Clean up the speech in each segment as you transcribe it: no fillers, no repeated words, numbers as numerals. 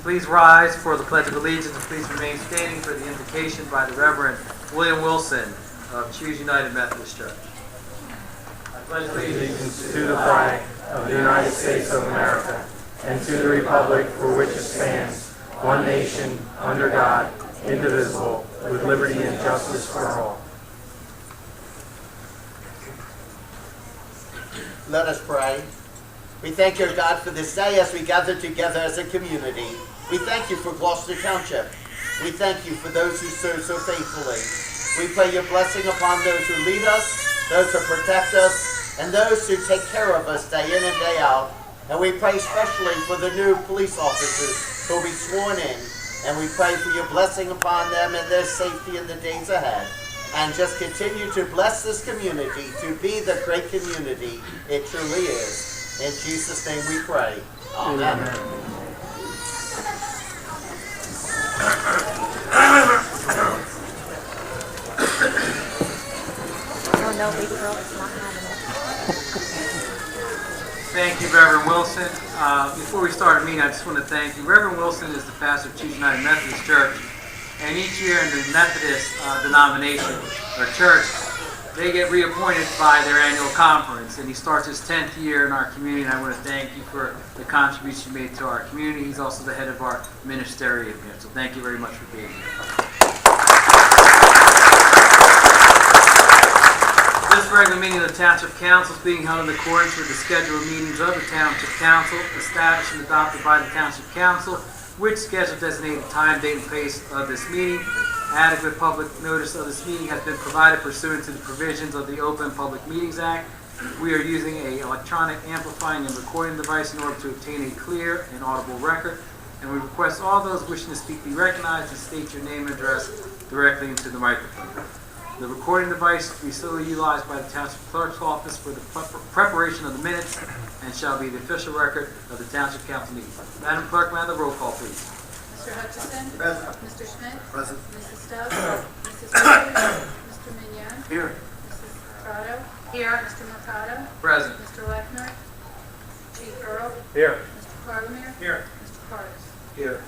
Please rise for the Pledge of Allegiance and please remain standing for the invocation by the Reverend William Wilson of Choose United Methodist Church. I pledge allegiance to the flag of the United States of America and to the republic for which it stands, one nation, under God, indivisible, with liberty and justice for all. Let us pray. We thank you, God, for this day as we gather together as a community. We thank you for Gloucester Township. We thank you for those who serve so faithfully. We pray your blessing upon those who lead us, those who protect us, and those who take care of us day in and day out. And we pray especially for the new police officers who will be sworn in. And we pray for your blessing upon them and their safety in the days ahead. And just continue to bless this community to be the great community it truly is. In Jesus' name we pray. Amen. Oh no, big girl is not having it. Thank you, Reverend Wilson. Before we start our meeting, I just want to thank you. Reverend Wilson is the pastor of Choose United Methodist Church, and each year in the Methodist denomination or church, they get reappointed by their annual conference, and he starts his 10th year in our community, and I want to thank you for the contribution you made to our community. He's also the head of our ministerial here, so thank you very much for being here. This regular meeting of the Township Council is being held in accordance with the scheduled meetings of the Township Council, established and adopted by the Township Council, which schedule designated time, date, and place of this meeting. Adequate public notice of this meeting has been provided pursuant to the provisions of the Open Public Meetings Act. We are using an electronic amplifying and recording device in order to obtain a clear and audible record, and we request all those wishing to speak be recognized and state your name and address directly into the microphone. The recording device will be solely utilized by the Township Clerk's Office for the preparation of the minutes and shall be the official record of the Township Council meeting. Madam Clerk, may I have the roll call, please? Mr. Hutchison? Present. Mr. Schmidt? Present. Mrs. Stubbs? Mrs. Peters? Mr. Mignon? Here. Mrs. Prado? Here. Mr. Mercado? Present. Mr. Lechner? Chief Earl? Here. Mr. Carlemere? Here. Mr. Cardis? Here.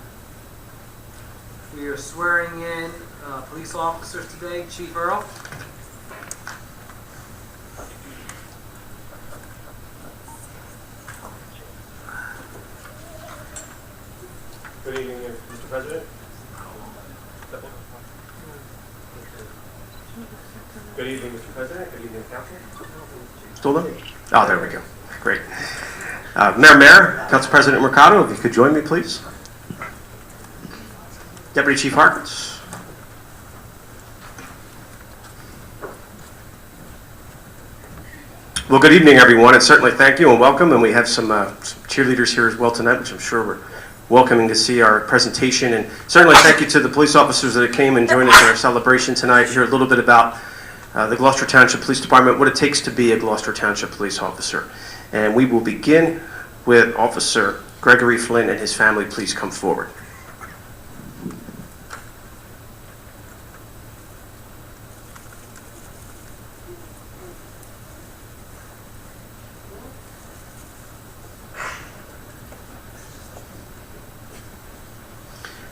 We are swearing in police officers today. Chief Earl. Good evening, Mr. President. Good evening, Mr. President. Good evening, Council. Still on? Oh, there we go. Great. Mayor, Council President Mercado, if you could join me, please. Deputy Chief Harkins. Well, good evening, everyone, and certainly thank you and welcome. And we have some cheerleaders here as well tonight, which I'm sure we're welcoming to see our presentation. And certainly thank you to the police officers that came and joined us in our celebration tonight. Hear a little bit about the Gloucester Township Police Department, what it takes to be a Gloucester Township police officer. And we will begin with Officer Gregory Flynn and his family. Please come forward.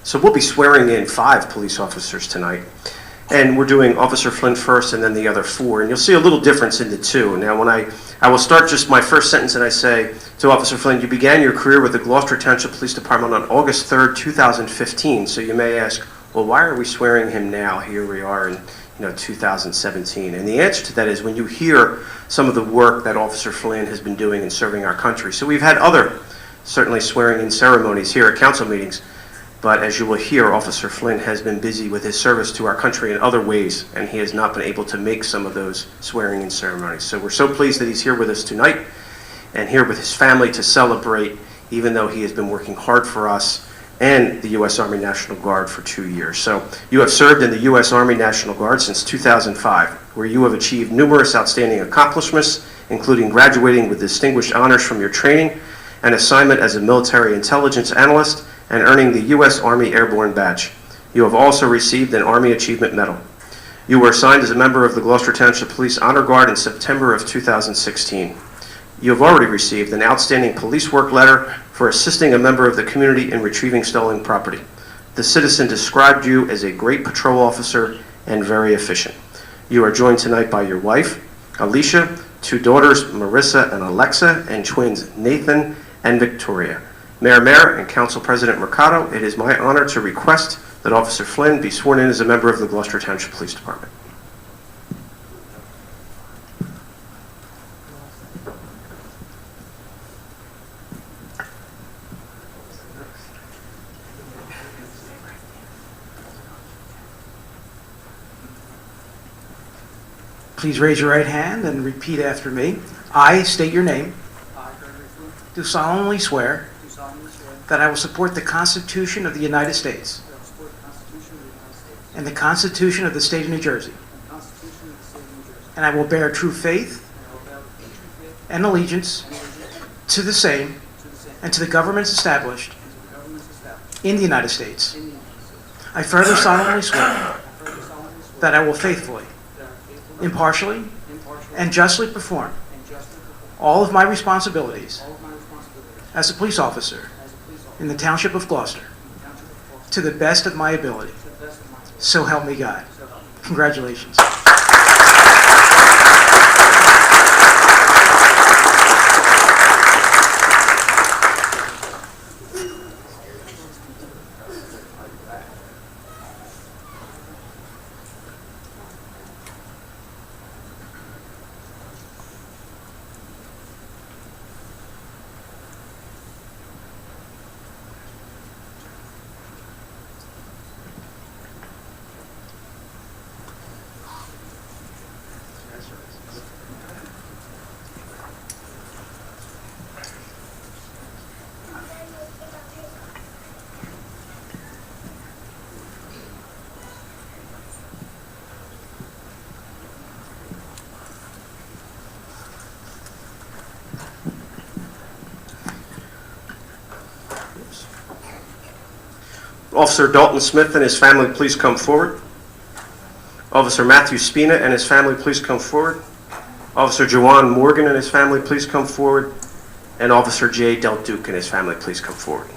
So we'll be swearing in 5 police officers tonight. And we're doing Officer Flynn first and then the other 4. And you'll see a little difference in the 2. Now, when I will start just my first sentence and I say to Officer Flynn, you began your career with the Gloucester Township Police Department on August 3rd, 2015. So you may ask, well, why are we swearing him now? Here we are in 2017. And the answer to that is when you hear some of the work that Officer Flynn has been doing in serving our country. So we've had other, certainly swearing in ceremonies here at council meetings. But as you will hear, Officer Flynn has been busy with his service to our country in other ways, and he has not been able to make some of those swearing-in ceremonies. So we're so pleased that he's here with us tonight and here with his family to celebrate, even though he has been working hard for us and the U.S. Army National Guard for 2 years. So you have served in the U.S. Army National Guard since 2005, where you have achieved numerous outstanding accomplishments, including graduating with distinguished honors from your training and assignment as a military intelligence analyst, and earning the U.S. Army Airborne Badge. You have also received an Army Achievement Medal. You were assigned as a member of the Gloucester Township Police Honor Guard in September of 2016. You have already received an Outstanding Police Work Letter for assisting a member of the community in retrieving stolen property. The citizen described you as a great patrol officer and very efficient. You are joined tonight by your wife, Alicia, 2 daughters, Marissa and Alexa, and twins, Nathan and Victoria. Mayor and Council President Mercado, it is my honor to request that Officer Flynn be sworn in as a member of the Gloucester Township Police Department. Please raise your right hand and repeat after me. I state your name. Do solemnly swear that I will support the Constitution of the United States and the Constitution of the State of New Jersey, and I will bear true faith and allegiance to the same and to the governments established in the United States. I further solemnly swear that I will faithfully, impartially, and justly perform all of my responsibilities as a police officer in the Township of Gloucester to the best of my ability. So help me God. Congratulations. Officer Dalton Smith and his family, please come forward. Officer Matthew Spina and his family, please come forward. Officer Jawan Morgan and his family, please come forward. And Officer J. Del Duke and his family, please come forward.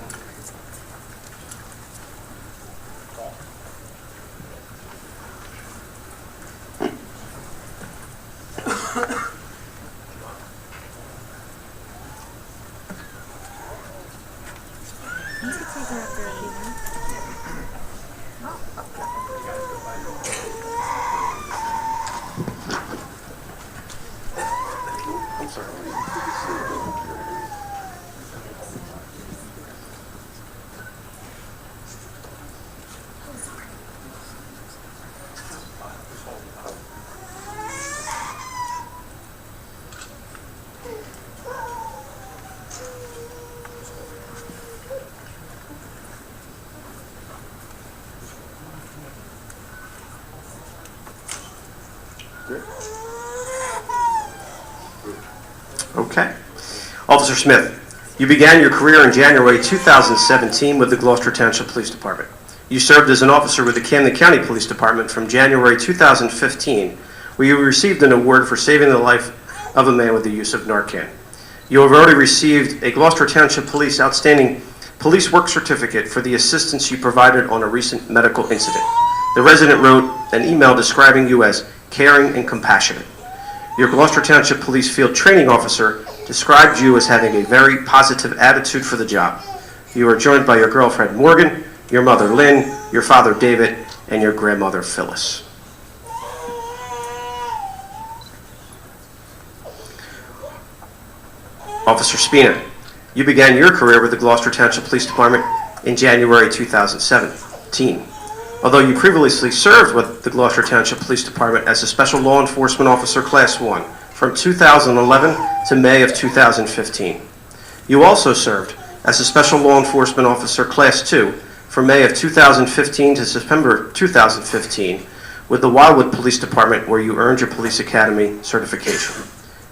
Okay. Officer Smith, you began your career in January 2017 with the Gloucester Township Police Department. You served as an officer with the Camden County Police Department from January 2015, where you received an award for saving the life of a man with the use of Narcan. You have already received a Gloucester Township Police Outstanding Police Work Certificate for the assistance you provided on a recent medical incident. The resident wrote an email describing you as caring and compassionate. Your Gloucester Township Police Field Training Officer described you as having a very positive attitude for the job. You are joined by your girlfriend Morgan, your mother Lynn, your father David, and your grandmother Phyllis. Officer Spina, you began your career with the Gloucester Township Police Department in January 2017. Although you previously served with the Gloucester Township Police Department as a Special Law Enforcement Officer Class 1 from 2011 to May of 2015. You also served as a Special Law Enforcement Officer Class 2 from May of 2015 to September 2015 with the Wildwood Police Department, where you earned your Police Academy certification.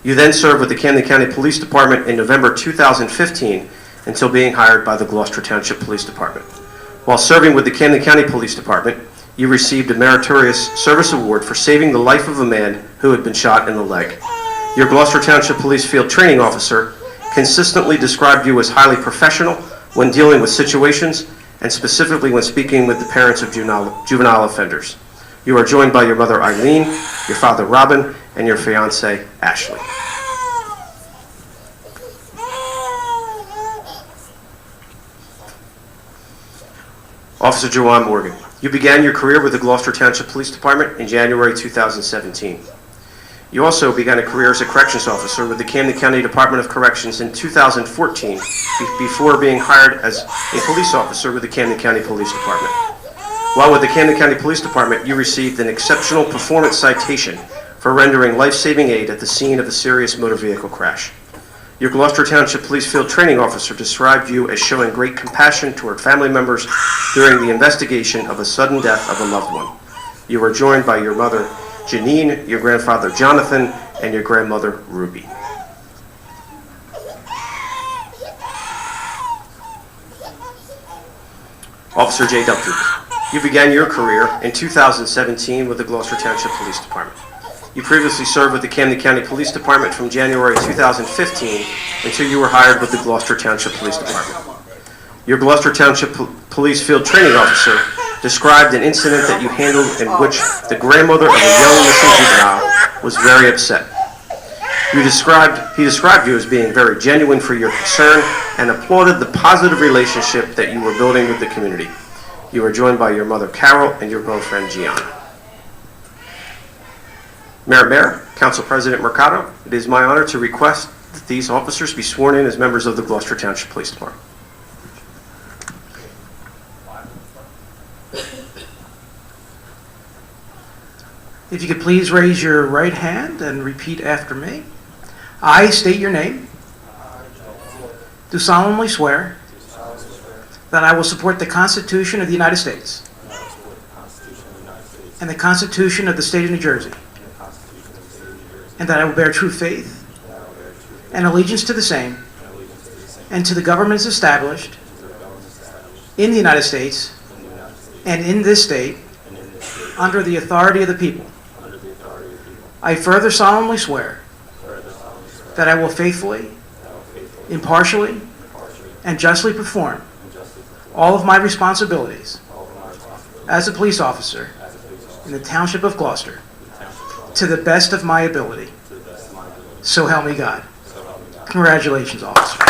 You then served with the Camden County Police Department in November 2015 until being hired by the Gloucester Township Police Department. While serving with the Camden County Police Department, you received a Meritorious Service Award for saving the life of a man who had been shot in the leg. Your Gloucester Township Police Field Training Officer consistently described you as highly professional when dealing with situations, and specifically when speaking with the parents of juvenile offenders. You are joined by your mother, Eileen, your father, Robin, and your fiancée, Ashley. Officer Joanne Morgan, you began your career with the Gloucester Township Police Department in January 2017. You also began a career as a corrections officer with the Camden County Department of Corrections in 2014 before being hired as a police officer with the Camden County Police Department. While with the Camden County Police Department, you received an exceptional performance citation for rendering life-saving aid at the scene of a serious motor vehicle crash. Your Gloucester Township Police Field Training Officer described you as showing great compassion toward family members during the investigation of a sudden death of a loved one. You were joined by your mother, Janine, your grandfather, Jonathan, and your grandmother, Ruby. Officer J. Duncan, you began your career in 2017 with the Gloucester Township Police Department. You previously served with the Camden County Police Department from January 2015 until you were hired with the Gloucester Township Police Department. Your Gloucester Township Police Field Training Officer described an incident that you handled in which the grandmother of a young missing juvenile was very upset. He described you as being very genuine for your concern and applauded the positive relationship that you were building with the community. You were joined by your mother, Carol, and your girlfriend, Gianna. Mayor, Council President Mercado, it is my honor to request that these officers be sworn in as members of the Gloucester Township Police Department. If you could please raise your right hand and repeat after me. I state your name. Do solemnly swear that I will support the Constitution of the United States and the Constitution of the State of New Jersey, and that I will bear true faith and allegiance to the same and to the governments established in the United States and in this state under the authority of the people. I further solemnly swear that I will faithfully, impartially, and justly perform all of my responsibilities as a police officer in the Township of Gloucester to the best of my ability. So help me God. Congratulations, officer.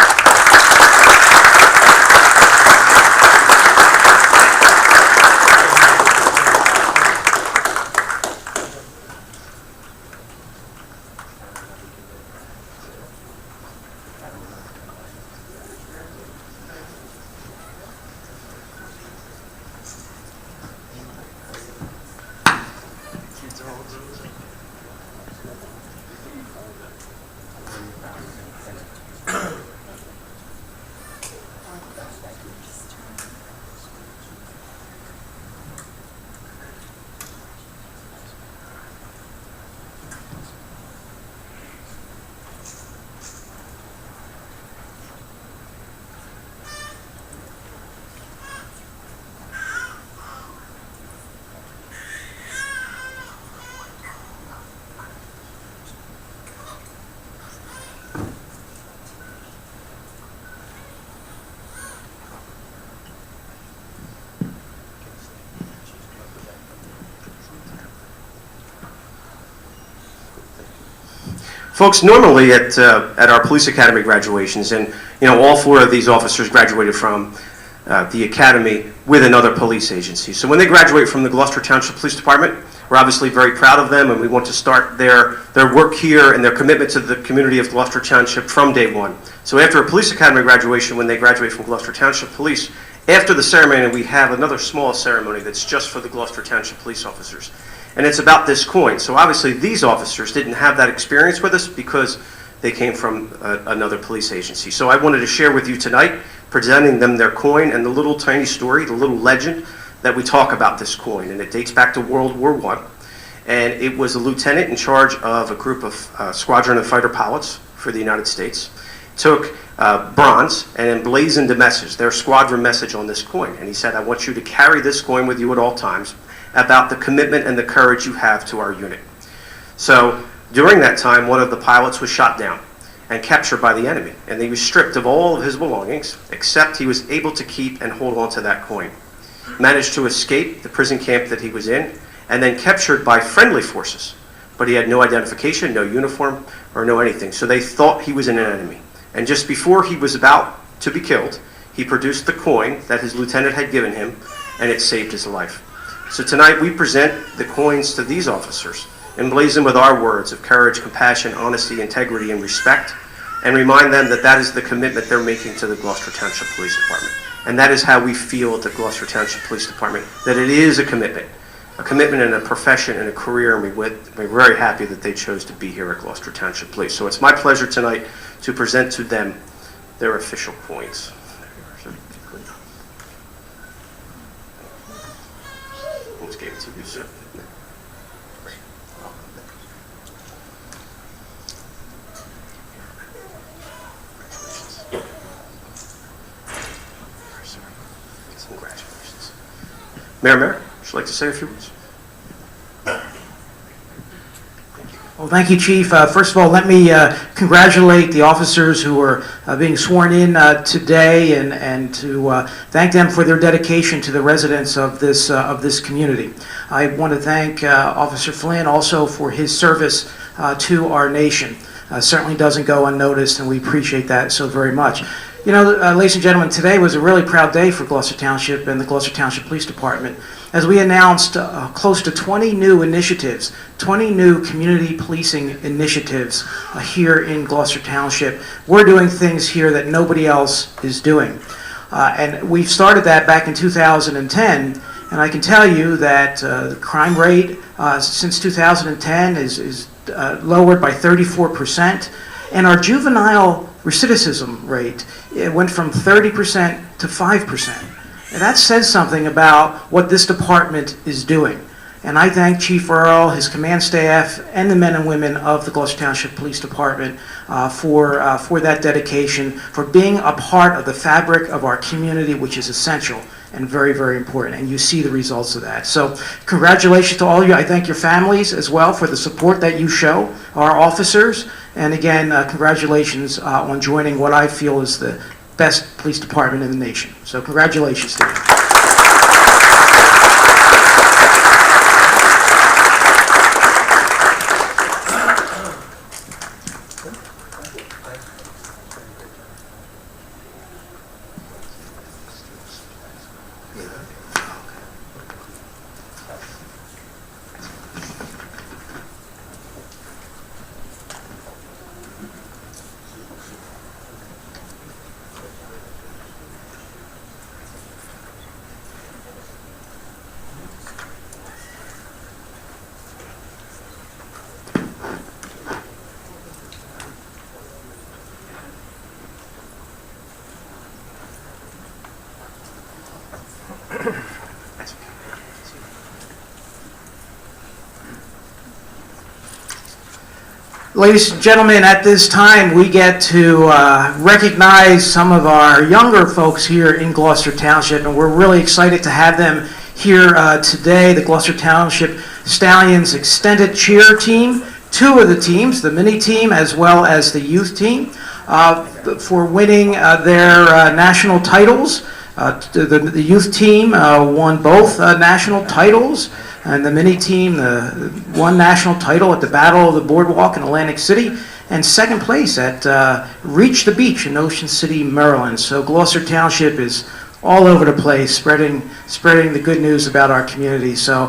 Folks, normally at our police academy graduations, and all four of these officers graduated from the academy with another police agency. So when they graduate from the Gloucester Township Police Department, we're obviously very proud of them, and we want to start their work here and their commitment to the community of Gloucester Township from day one. So after a police academy graduation, when they graduate from Gloucester Township Police, after the ceremony, we have another small ceremony that's just for the Gloucester Township police officers. And it's about this coin. So obviously these officers didn't have that experience with us because they came from another police agency. So I wanted to share with you tonight, presenting them their coin and the little tiny story, the little legend that we talk about this coin. And it dates back to World War I. And it was a lieutenant in charge of a group of squadron of fighter pilots for the United States. Took bronze and emblazoned a message, their squadron message on this coin. And he said, I want you to carry this coin with you at all times about the commitment and the courage you have to our unit. So during that time, one of the pilots was shot down. and captured by the enemy. And he was stripped of all of his belongings, except he was able to keep and hold on to that coin. Managed to escape the prison camp that he was in, and then captured by friendly forces. But he had no identification, no uniform, or no anything. So they thought he was an enemy. And just before he was about to be killed, he produced the coin that his lieutenant had given him, and it saved his life. So tonight we present the coins to these officers, emblazoned with our words of courage, compassion, honesty, integrity, and respect, and remind them that that is the commitment they're making to the Gloucester Township Police Department. And that is how we feel at the Gloucester Township Police Department, that it is a commitment in a profession and a career, and we're very happy that they chose to be here at Gloucester Township Police. So it's my pleasure tonight to present to them their official coins. Almost gave it to you, sir. Congratulations. Mayor, would you like to say a few words? Well, thank you, Chief. First of all, let me congratulate the officers who are being sworn in today, and to thank them for their dedication to the residents of this community. I want to thank Officer Flynn also for his service to our nation. Certainly doesn't go unnoticed, and we appreciate that so very much. You know, ladies and gentlemen, today was a really proud day for Gloucester Township and the Gloucester Township Police Department, as we announced close to 20 new initiatives, 20 new community policing initiatives here in Gloucester Township. We're doing things here that nobody else is doing. And we've started that back in 2010, and I can tell you that the crime rate since 2010 is lowered by 34%, and our juvenile recidivism rate, it went from 30% to 5%. And that says something about what this department is doing. And I thank Chief Earl, his command staff, and the men and women of the Gloucester Township Police Department for that dedication, for being a part of the fabric of our community, which is essential and very, very important. And you see the results of that. So congratulations to all of you. I thank your families as well for the support that you show our officers. And again, congratulations on joining what I feel is the best police department in the nation. So congratulations to you. Ladies and gentlemen, at this time we get to recognize some of our younger folks here in Gloucester Township, and we're really excited to have them here today. The Gloucester Township Stallions Extended Cheer Team, two of the teams, the mini team as well as the youth team, for winning their national titles. The youth team won both national titles, and the mini team won national title at the Battle of the Boardwalk in Atlantic City, and second place at Reach the Beach in Ocean City, Maryland. So Gloucester Township is all over the place, spreading the good news about our community. So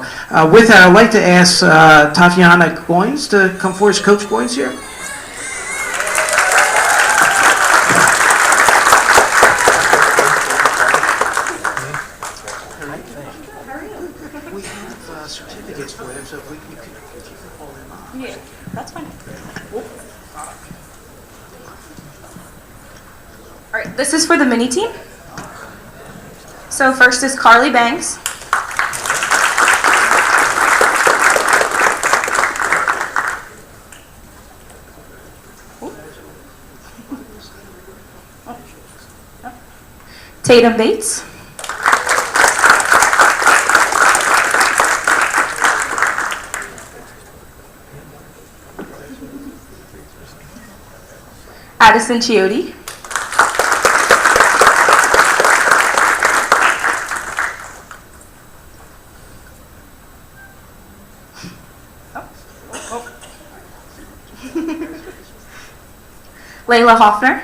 with that, I'd like to ask Tatiana Goins to come forward as Coach Goins here. We have certificates for them, so if you could pull them up. Yeah, that's fine. All right, this is for the mini team. So first is Carly Banks. Tatum Bates. Addison Chiotti. Layla Hoffner.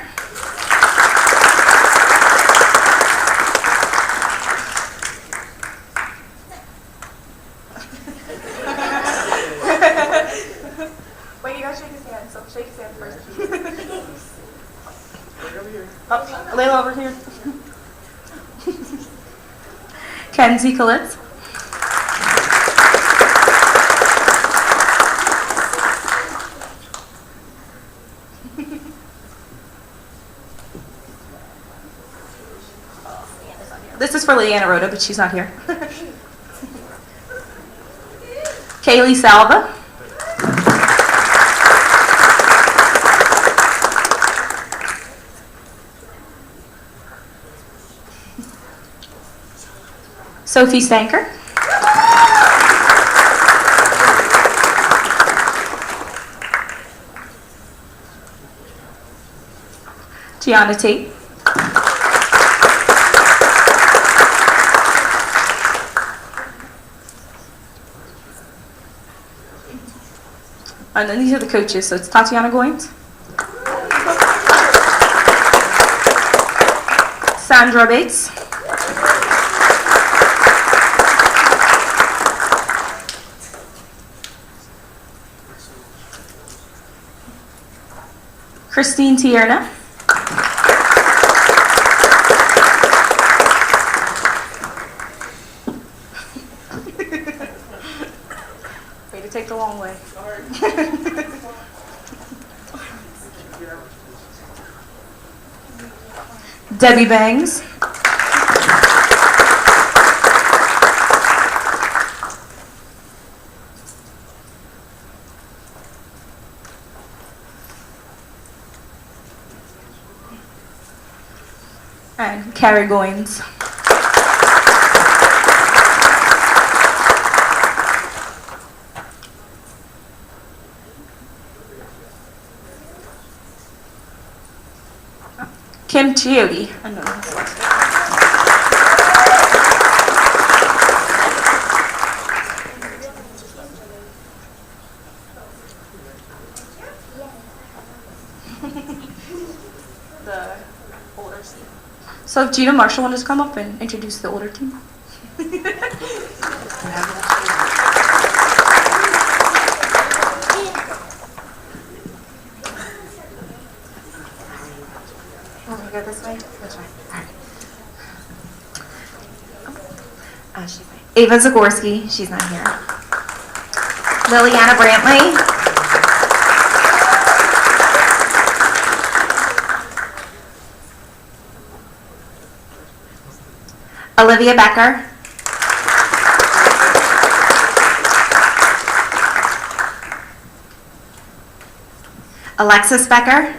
Wait, you gotta shake his hand, so shake his hand first. Oh, Layla over here. Kenzie Kalitz. This is for Leanna Rhoda, but she's not here. Kaylee Salva. Sophie Stanker. Gianna Tate. And then these are the coaches, so it's Tatiana Goins, Sandra Bates, Christine Tierna, way to take the long way. Debbie Bangs. And Carrie Goins. Kim Chiotti. The older team. So if Gina Marshall wanted to come up and introduce the older team. Want me to go this way? Which way? All right. She's right. Ava Zagorski, she's not here. Liliana Brantley. Olivia Becker. Alexis Becker.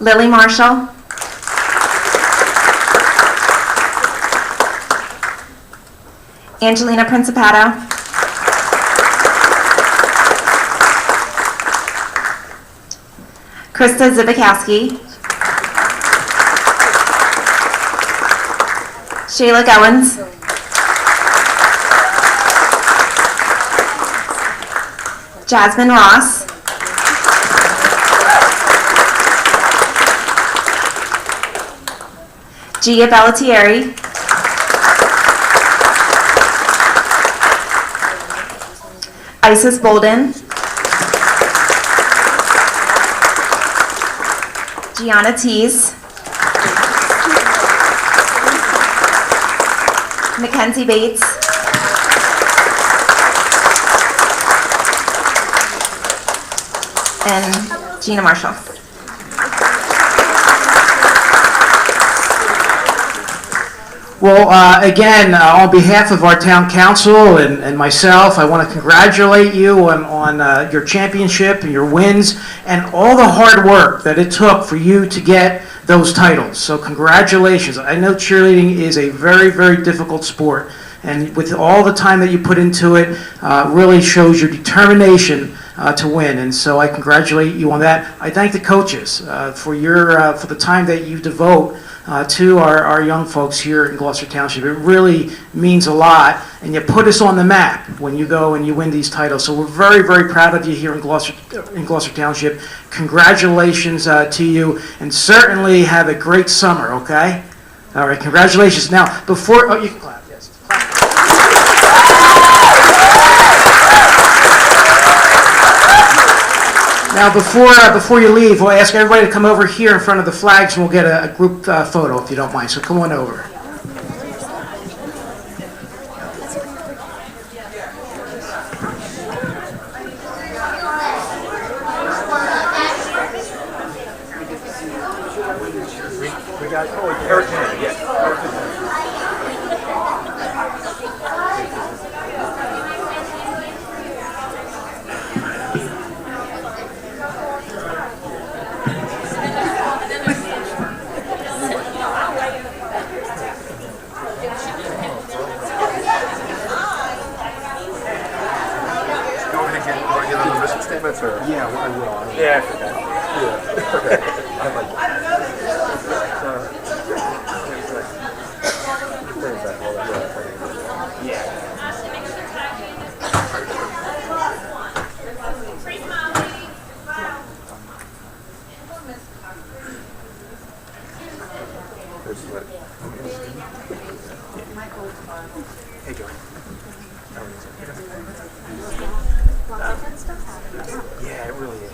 Lily Marshall. Angelina Principato. Krista Zibikowski. Shayla Gowans. Jasmine Ross. Gia Bellatieri. Isis Bolden. Gianna Tees. Mackenzie Bates. And Gina Marshall. Well, again, on behalf of our town council and myself, I want to congratulate you on your championship and your wins and all the hard work that it took for you to get those titles. So congratulations. I know cheerleading is a very, very difficult sport, and with all the time that you put into it, really shows your determination to win. And so I congratulate you on that. I thank the coaches for the time that you devote to our young folks here in Gloucester Township. It really means a lot, and you put us on the map when you go and you win these titles. So we're very, very proud of you here in Gloucester Township. Congratulations to you, and certainly have a great summer, okay? All right, congratulations. Now, before, you can clap, yes. Now, before you leave, we'll ask everybody to come over here in front of the flags, and we'll get a group photo, if you don't mind. So come on over. We got Eric, yes. Yeah, I will. Yeah, I forgot. Yeah. Okay. I'm like, yeah. Hey, Joey. Yeah, it really is.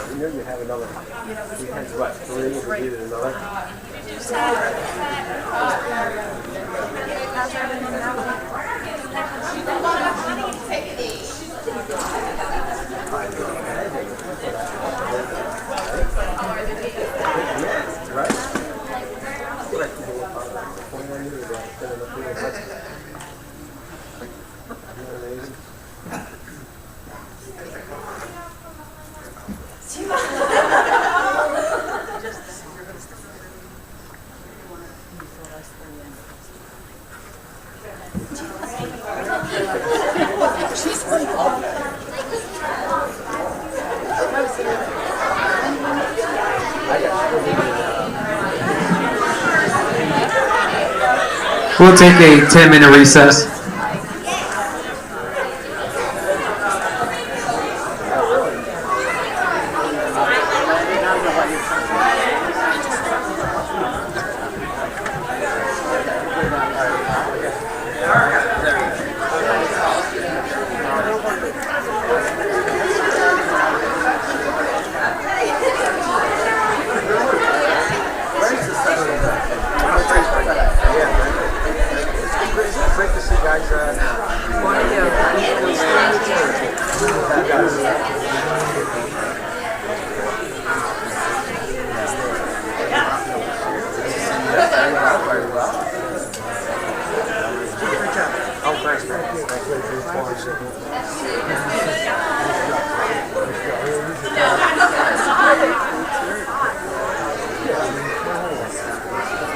We know you have another. We had what, 3 and we needed another? We'll take a 10-minute recess.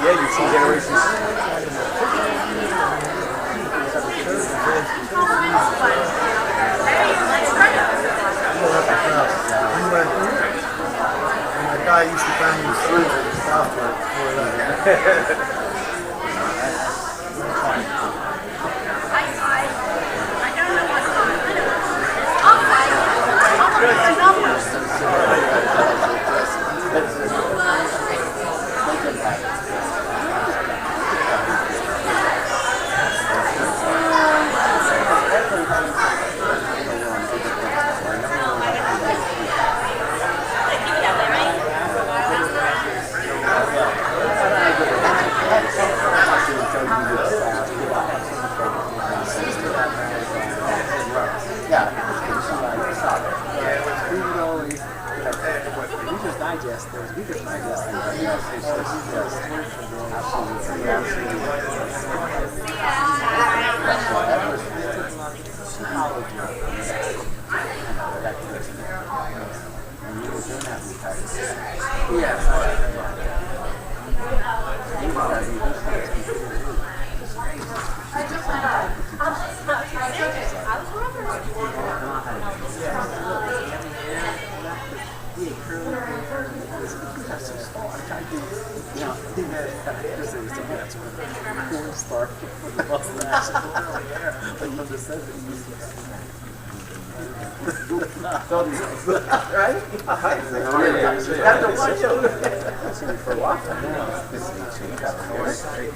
Yeah, you see generations. My guy used to bang me through the bathroom before that.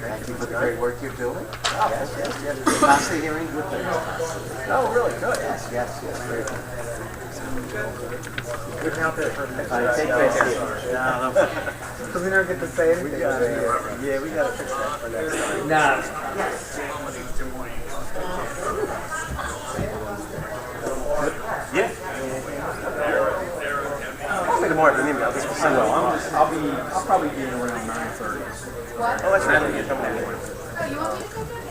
Thank you for the great work you're doing. Yes. Constantly hearing good things. Oh, really? Good. Yes. Very good. Good out there for a minute. Take care. Because we never get to say anything. Yeah, we got to fix that for next time. Yeah. Call me tomorrow if you need me. I'll just send it along. I'll probably be in around 9:30. What? Oh, that's not you coming in. Oh, you want me to come down?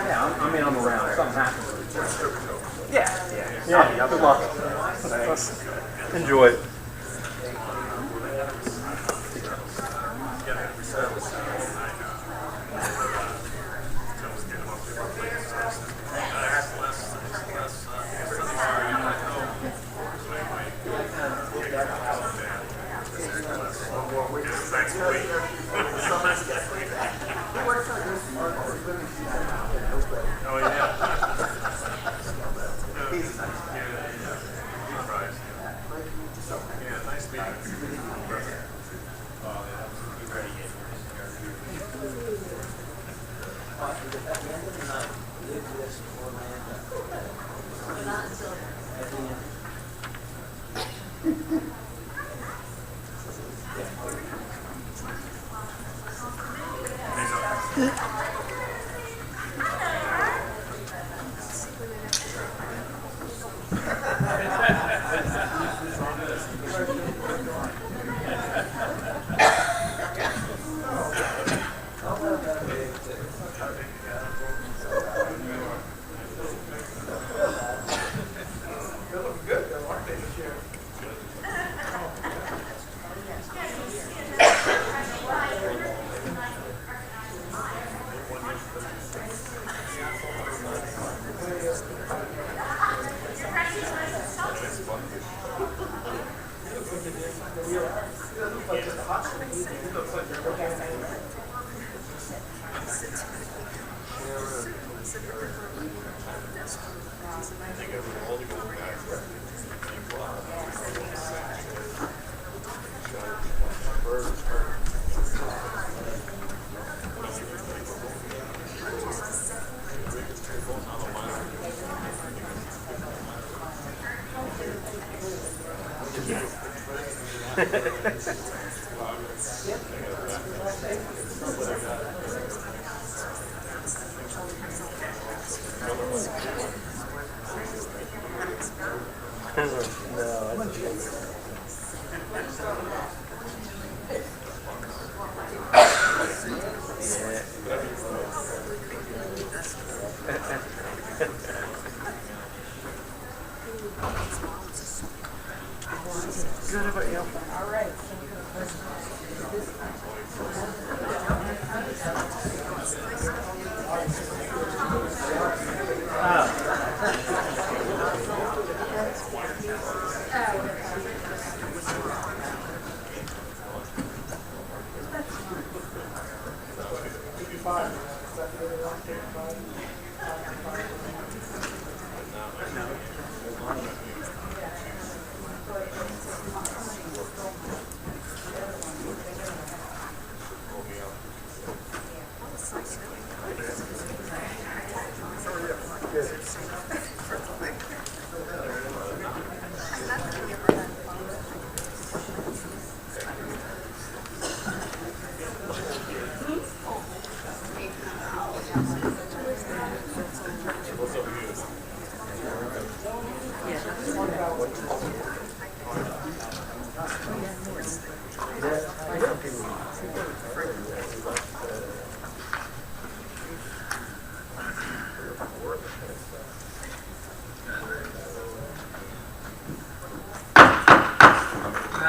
Yeah, I'm around. Something happens. Yeah. Good luck. Thanks. Enjoy it.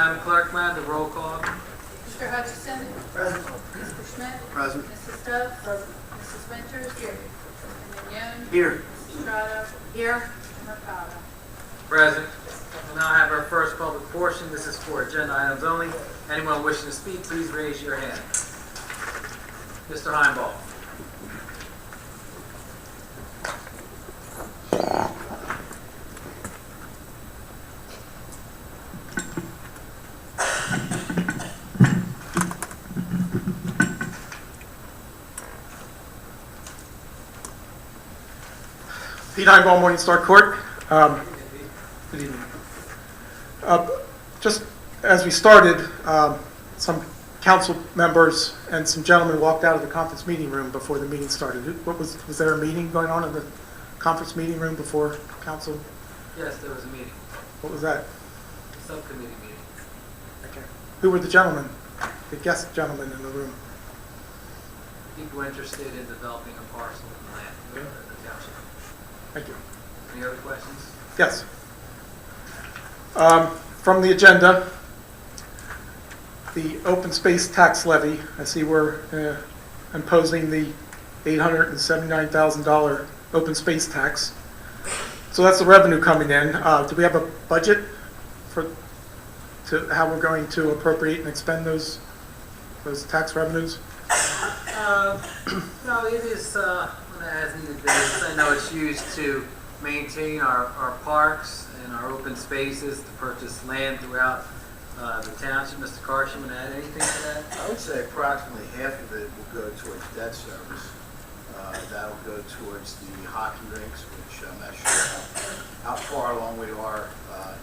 Madam Clerk, may I have the roll call? Mr. Hutchison? Present. Mr. Schmidt? Present. Mrs. Stubbs? Present. Mrs. Winters? Here. Mr. Mignon? Here. Mrs. Estrada? Here. Mr. Mercado? Present. We'll now have our first public portion. This is for agenda items only. Anyone wishing to speak, please raise your hand. Mr. Heinball. Pete Heinball, Morningstar Court. Good evening. Just as we started, some council members and some gentlemen walked out of the conference meeting room before the meeting started. Was there a meeting going on in the conference meeting room before council? Yes, there was a meeting, What was that? a subcommittee meeting. Okay. Who were the gentlemen, the guest gentlemen in the room? People interested in developing a parcel of land in the township. Thank you. Any other questions? Yes. From the agenda, the open space tax levy, I see we're imposing the $879,000 open space tax. So that's the revenue coming in. Do we have a budget to how we're going to appropriate and expend those tax revenues? No, it is on an as-needed basis. I know it's used to maintain our parks and our open spaces, to purchase land throughout the township. Mr. Carson, would add anything to that? I would say approximately half of it will go towards debt service. That'll go towards the hockey rinks, which I'm not sure how far along we are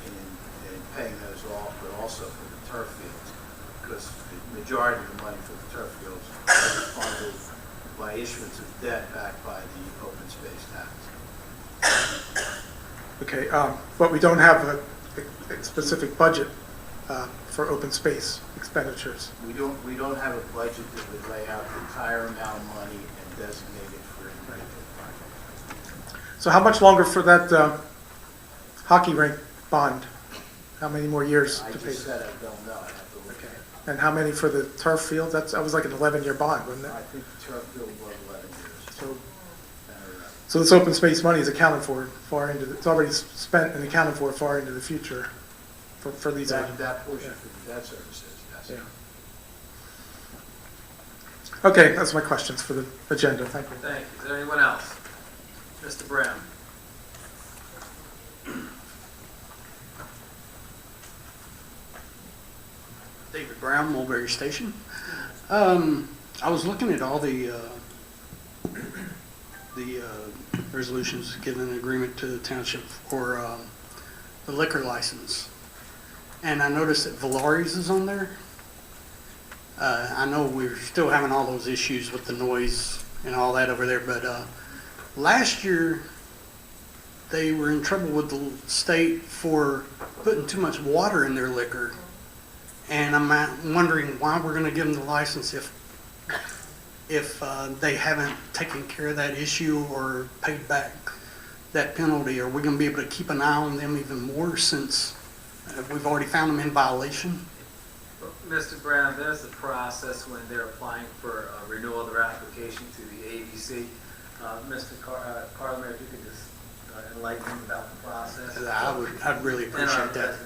in paying those off, but also for the turf fields, because the majority of the money for the turf fields is funded by issuance of debt backed by the open space tax. Okay, but we don't have a specific budget for open space expenditures. We don't have a budget that would lay out the entire amount of money and designate it for individual projects. So how much longer for that hockey rink bond? How many more years I to pay? just said I don't know. I have to look at it. And how many for the turf field? That was like an 11-year bond, wasn't it? I think the turf field was 11 years. So, 10 or 11. so this open space money is accounted for far into it's already spent and accounted for far into the future for these items. That portion for the debt services, yes. Yeah. Okay, that's my questions for the agenda. Thank you. Thank you. Is there anyone else? Mr. Brown. David Brown, Mulberry Station. I was looking at all the resolutions giving an agreement to the township for the liquor license, and I noticed that Valari's is on there. I know we're still having all those issues with the noise and all that over there, but last year they were in trouble with the state for putting too much water in their liquor. And I'm wondering why we're going to give them the license if they haven't taken care of that issue or paid back that penalty. Are we going to be able to keep an eye on them even more since we've already found them in violation? Mr. Brown, there's a process when they're applying for a renewal of their application to the ABC. Mr. Carlmer, if you could just enlighten them about the process. I'd really appreciate that.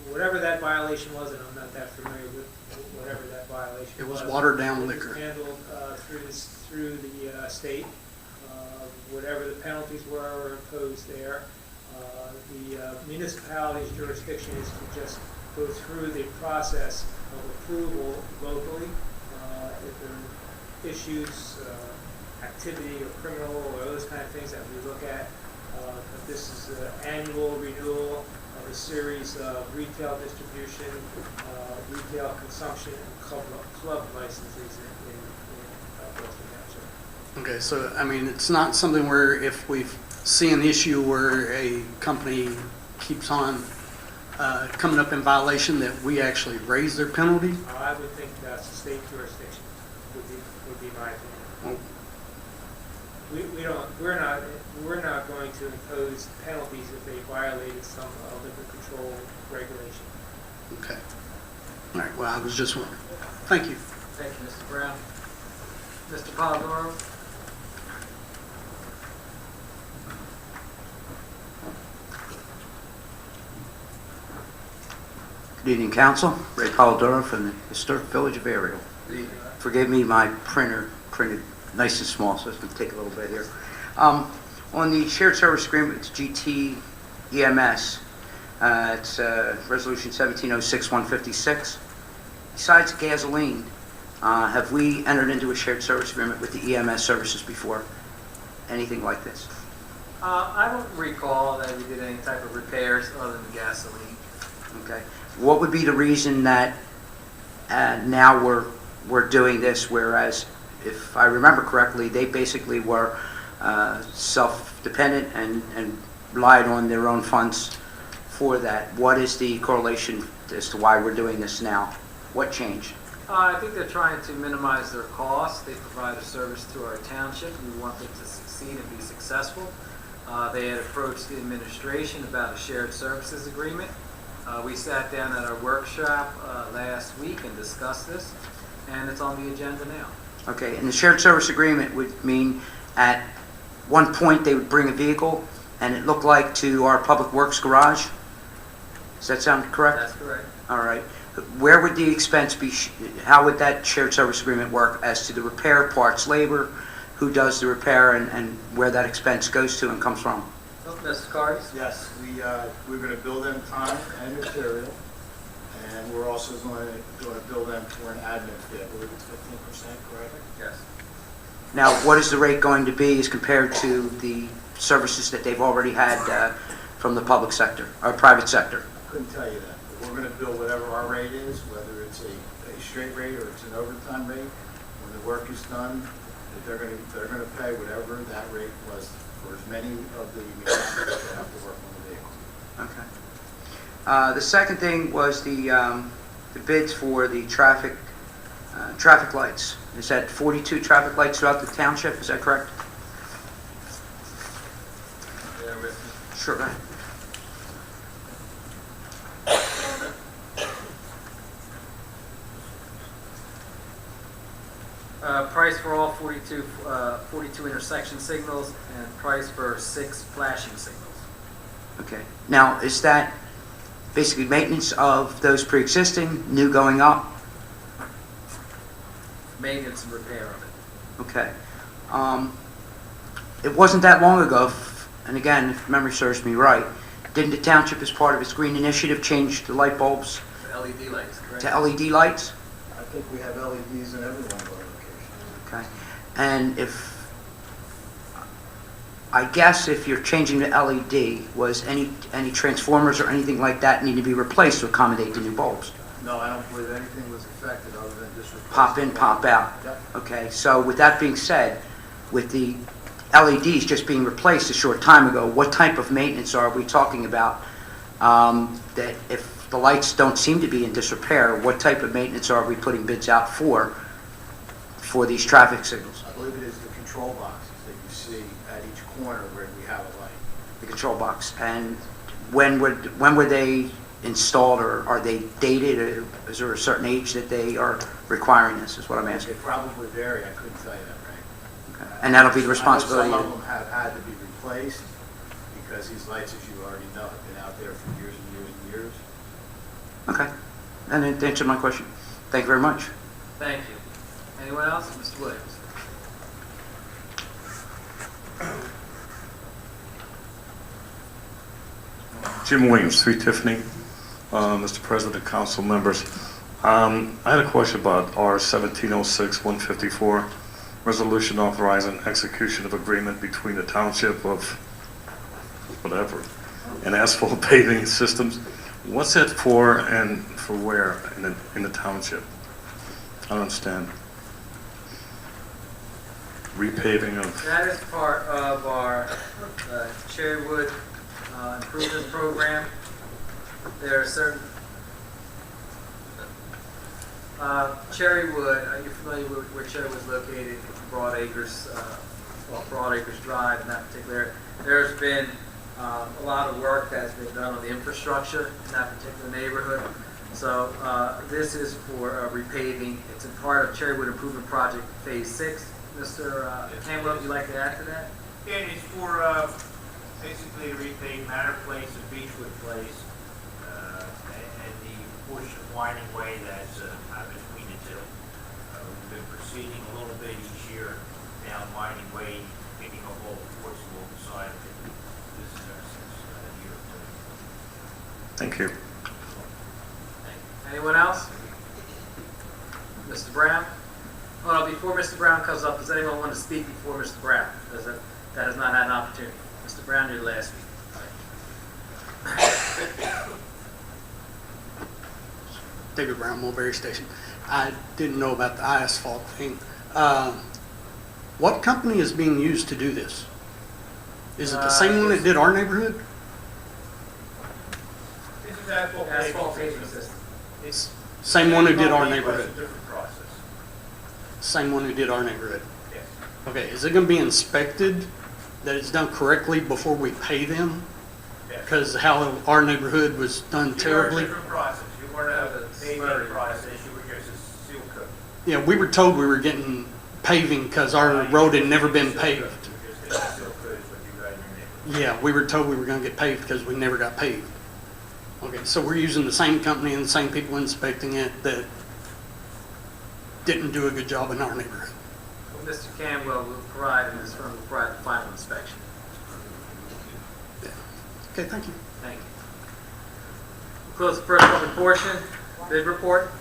Whatever that violation was, and I'm not that familiar with whatever that violation was. It was watered down liquor. It was handled through the state. Whatever the penalties were imposed there. The municipality's jurisdiction is to just go through the process of approval locally. If there are issues, activity or criminal or those kind of things that we look at. But this is an annual renewal of a series of retail distribution, retail consumption, and club licenses in Gloucester Township. Okay, so I mean, it's not something where if we see an issue where a company keeps on coming up in violation that we actually raise their penalty? I would think that's a state jurisdiction would be my opinion. Well, We're not going to impose penalties if they violated some liquor control regulation. Okay. All right, well, I was just wondering. Thank you. Thank you, Mr. Brown. Mr. Polidoro? Good evening, Council. Ray Polidoro from the Historic Village of Ariel. Forgive me, my printer printed nice and small, so it's going to take a little bit here. On the shared service agreement with GT EMS, it's Resolution 1706-156. Besides gasoline, have we entered into a shared service agreement with the EMS services before? Anything like this? I don't recall that we did any type of repairs other than gasoline. Okay. What would be the reason that now we're doing this, whereas, if I remember correctly, they basically were self-dependent and relied on their own funds for that? What is the correlation as to why we're doing this now? What changed? I think they're trying to minimize their costs. They provide a service to our township. We want them to succeed and be successful. They had approached the administration about a shared services agreement. We sat down at our workshop last week and discussed this, and it's on the agenda now. Okay, and the shared service agreement would mean at one point they would bring a vehicle and it looked like to our public works garage? Does that sound correct? That's correct. All right. Where would the expense be, how would that shared service agreement work as to the repair, parts, labor, who does the repair, and where that expense goes to and comes from? Mr. Cardis? Yes, we're going to bill them time and material, and we're also going to bill them for an admin fee. I believe it's 15%, correct? Yes. Now, what is the rate going to be as compared to the services that they've already had from the public sector, or private sector? Couldn't tell you that. But we're going to bill whatever our rate is, whether it's a straight rate or it's an overtime rate. When the work is done, they're going to pay whatever that rate was for as many of the mechanics that have to work on the vehicle. Okay. The second thing was the bids for the traffic lights. Is that 42 traffic lights throughout the township? Is that correct? Bear with me. Sure. Go ahead. Price for all 42 intersection signals and price for 6 flashing signals. Okay. Now, is that basically maintenance of those pre-existing, new going up? Maintenance and repair of it. Okay. It wasn't that long ago, and again, if memory serves me right, didn't the township, as part of its green initiative, change the light bulbs LED lights, correct? to LED lights? I think we have LEDs in every one of our locations. Okay. And I guess if you're changing to LED, was any transformers or anything like that need to be replaced to accommodate the new bulbs? No, I don't believe anything was affected other than just replacing. Pop in, pop out. Yep. Okay, so with that being said, with the LEDs just being replaced a short time ago, what type of maintenance are we talking about? That if the lights don't seem to be in disrepair, what type of maintenance are we putting bids out for these traffic signals? I believe it is the control boxes that you see at each corner where we have a light. The control box. And when were they installed, or are they dated? Or is there a certain age that they are requiring this, is what I'm asking? It probably vary, I couldn't tell you that, right? Okay. And that'll be the responsibility? I know some of them have had to be replaced because these lights, as you already know, have been out there for years and years and years. Okay. And it answered my question. Thank you very much. Thank you. Anyone else? Mr. Williams. Jim Williams, 3 Tiffany. Mr. President, council members. I had a question about R 1706-154, resolution authorizing execution of agreement between the township of whatever and asphalt paving systems. What's that for, and for where in the township? I don't understand. Repaving of... That is part of our Cherrywood improvement program. There are certain... Cherrywood, are you familiar with where Cherrywood's located? Broad Acres Drive in that particular... There's been a lot of work that's been done on the infrastructure in that particular neighborhood. So this is for repaving. It's a part of Cherrywood Improvement Project Phase 6. Mr. Campbell, would you like to add to that? Yeah, it's for basically repave Manor Place and Beechwood Place and the portion of Winding Way that's between the two. We've been proceeding a little bit each year down Winding Way, picking up all the ports along the side of it. This is our sixth year. Thank you. Anyone else? Mr. Brown? Oh, no, before Mr. Brown comes up, does anyone want to speak before Mr. Brown? That has not had an opportunity. Mr. Brown, you're the last speaker. David Brown, Mulberry Station. I didn't know about the asphalt thing. What company is being used to do this? Is it the same one that did our neighborhood? This is asphalt paving system. It's same one who did our It's neighborhood. a different process. Same one who did our neighborhood. Yes. Okay, is it going to be inspected that it's done correctly before we pay them? Yes. Because how our neighborhood was done terribly. You were a different process. You weren't a paving process. You were just a seal coat. Yeah, we were told we were getting paving because our road had never been paved. Yeah, we were told we were going to get paved because we never got paved. Okay, so we're using the same company and the same people inspecting it that didn't do a good job in our neighborhood. Well, Mr. Campbell will provide, and his firm will provide the final inspection. Yeah. Okay, thank you. Thank you. We'll close the first public portion. Bid report.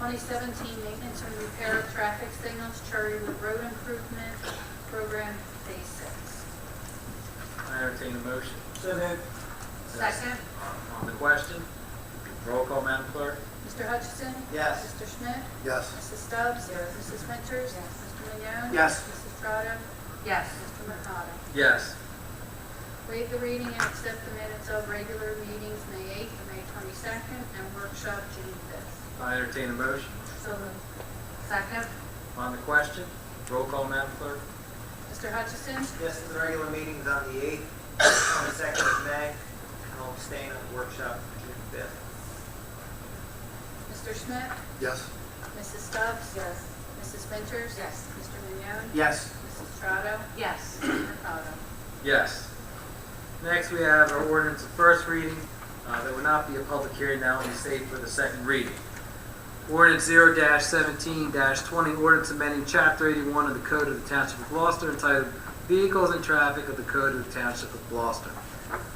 Maintenance and repair of traffic signals, Cherrywood Road Improvement Program, Phase 6. I entertain a motion. So moved. Second. On the question, roll call, Madam Clerk. Mr. Hutchison? Yes. Mr. Schmidt? Yes. Mrs. Stubbs? Yes. Mrs. Winters? Yes. Mr. Mignone? Yes. Mrs. Trotta? Yes. Mr. Mercado? Yes. Waive the reading and accept the minutes of regular meetings May 8th and May 22nd and workshop June 5th. I entertain a motion. So moved. Second. On the question, roll call, Madam Clerk. Mr. Hutchison? Yes, the regular meeting is on the 8th, 22nd of May, and I'll abstain on the workshop June 5th. Mr. Schmidt? Yes. Mrs. Stubbs? Yes. Mrs. Winters? Yes. Mr. Mignone? Yes. Mrs. Trotta? Yes. Mr. Mercado? Yes. Next, we have our ordinance of first reading. There will not be a public hearing, now only saved for the second reading. Ordinance 0-17-20, ordinance amending Chapter 81 of the Code of the Township of Gloucester entitled Vehicles and Traffic of the Code of the Township of Gloucester.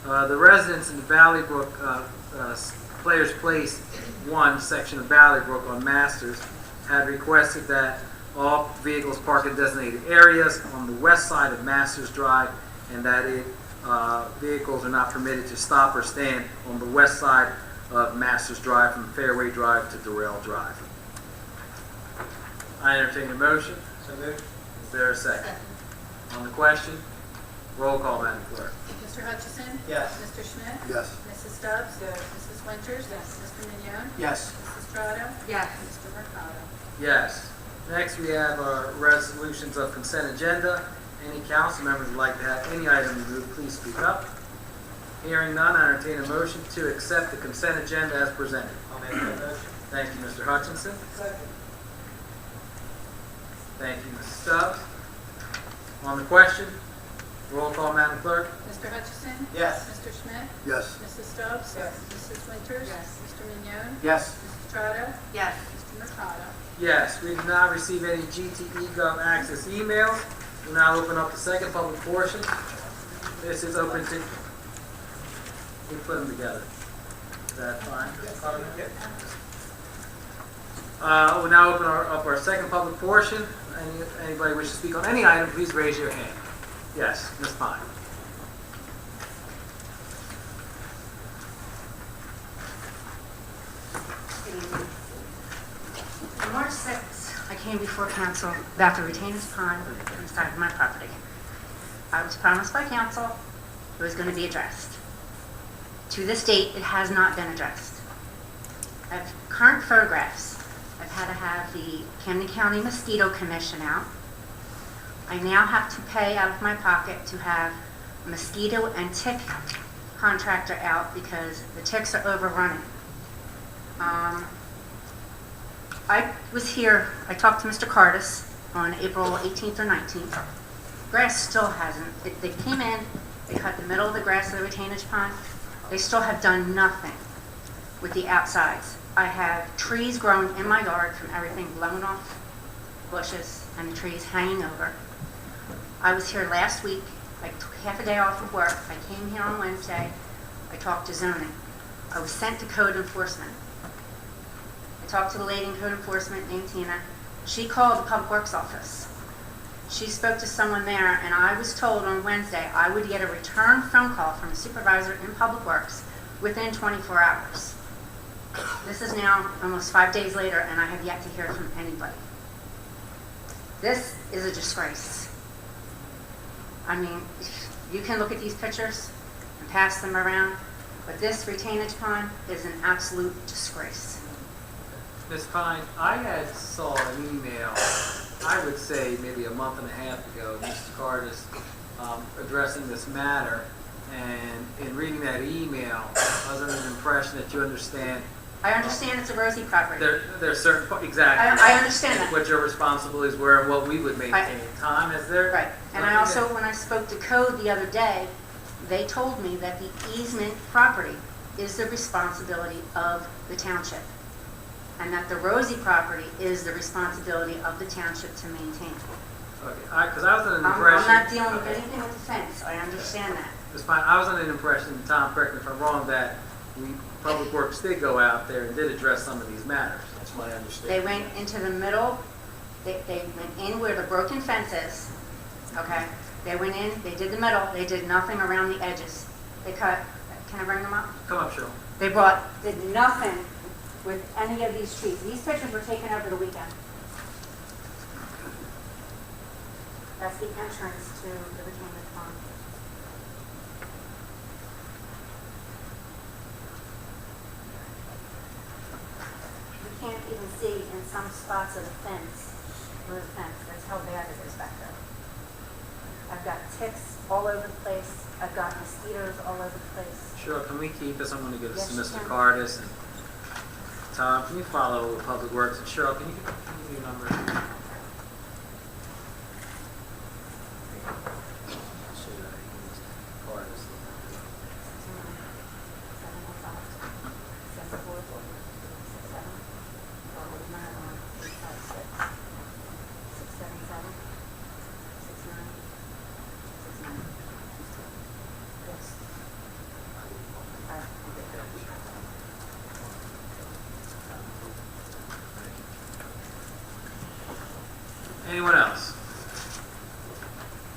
The residents in the Valley Brook, Players Place 1 section of Valley Brook on Masters had requested that all vehicles parked in designated areas on the west side of Masters Drive, and that vehicles are not permitted to stop or stand on the west side of Masters Drive from Fairway Drive to Durrell Drive. I entertain a motion. So moved. Is there a second? On the question, roll call, Madam Clerk. Mr. Hutchison? Yes. Mr. Schmidt? Yes. Mrs. Stubbs? Yes. Mrs. Winters? Yes. Mr. Mignone? Yes. Mrs. Trotta? Yes. Mr. Mercado? Yes. Next, we have our resolutions of consent agenda. Any council members would like to have any item removed, please speak up. Hearing none, I entertain a motion to accept the consent agenda as presented. I'll make that motion. Thank you, Mr. Hutchinson. Second. Thank you, Mrs. Stubbs. On the question, roll call, Madam Clerk. Mr. Hutchison? Yes. Mr. Schmidt? Yes. Mrs. Stubbs? Yes. Mrs. Winters? Yes. Mr. Mignone? Yes. Mrs. Trotta? Yes. Mr. Mercado? Yes, we did not receive any GTE Gov Access emails. We'll now open up the second public portion. This is open to, we put them together. Is that fine? We'll now open up our second public portion. Anybody wish to speak on any item, please raise your hand. Yes, Ms. Pine. On March 6th, I came before council about the retainers pond on the side of my property. I was promised by council it was going to be addressed. To this date, it has not been addressed. I have current photographs. I've had to have the Camden County Mosquito Commission out. I now have to pay out of my pocket to have a mosquito and tick contractor out because the ticks are overrunning. I was here, I talked to Mr. Cardis on April 18th or 19th. Grass still hasn't, they came in, they cut the middle of the grass of the retainage pond. They still have done nothing with the outsides. I have trees growing in my yard from everything blown off, bushes, and the trees hanging over. I was here last week. I took half a day off of work. I came here on Wednesday. I talked to zoning. I was sent to code enforcement. I talked to the lady in code enforcement named Tina. She called the public works office. She spoke to someone there, and I was told on Wednesday I would get a return phone call from a supervisor in public works within 24 hours. This is now almost 5 days later, and I have yet to hear from anybody. This is a disgrace. I mean, you can look at these pictures and pass them around, but this retainage pond is an absolute disgrace. Ms. Pine, I had saw an email, I would say maybe a month and a half ago, Mr. Cardis addressing this matter, and in reading that email, I was under the impression that you understand. I understand it's a Rosie property. There are certain, exactly. I understand that. What your responsibilities were and what we would maintain. Tom, is there? Right. And I also, when I spoke to code the other day, they told me that the easement property is the responsibility of the township, and that the Rosie property is the responsibility of the township to maintain. Okay, because I was under the impression. I'm not dealing with anything with the fence. I understand that. It's fine. I was under the impression, Tom, correct me if I'm wrong, that Public Works did go out there and did address some of these matters. That's my understanding. They went into the middle. They went in where the broken fence is. Okay. They went in. They did the middle. They did nothing around the edges. They cut. Can I bring them up? Come up, Cheryl. They did nothing with any of these trees. These pictures were taken over the weekend. That's the entrance to the retaining pond. You can't even see in some spots of the fence, that's how bad it is back there. I've got ticks all over the place. I've got mosquitoes all over the place. Sure, can we keep this? I'm going to give this Yes, to you Mr. can. Cardis. And Tom, can you follow Public Works? And Cheryl, can you give me your number? Anyone else?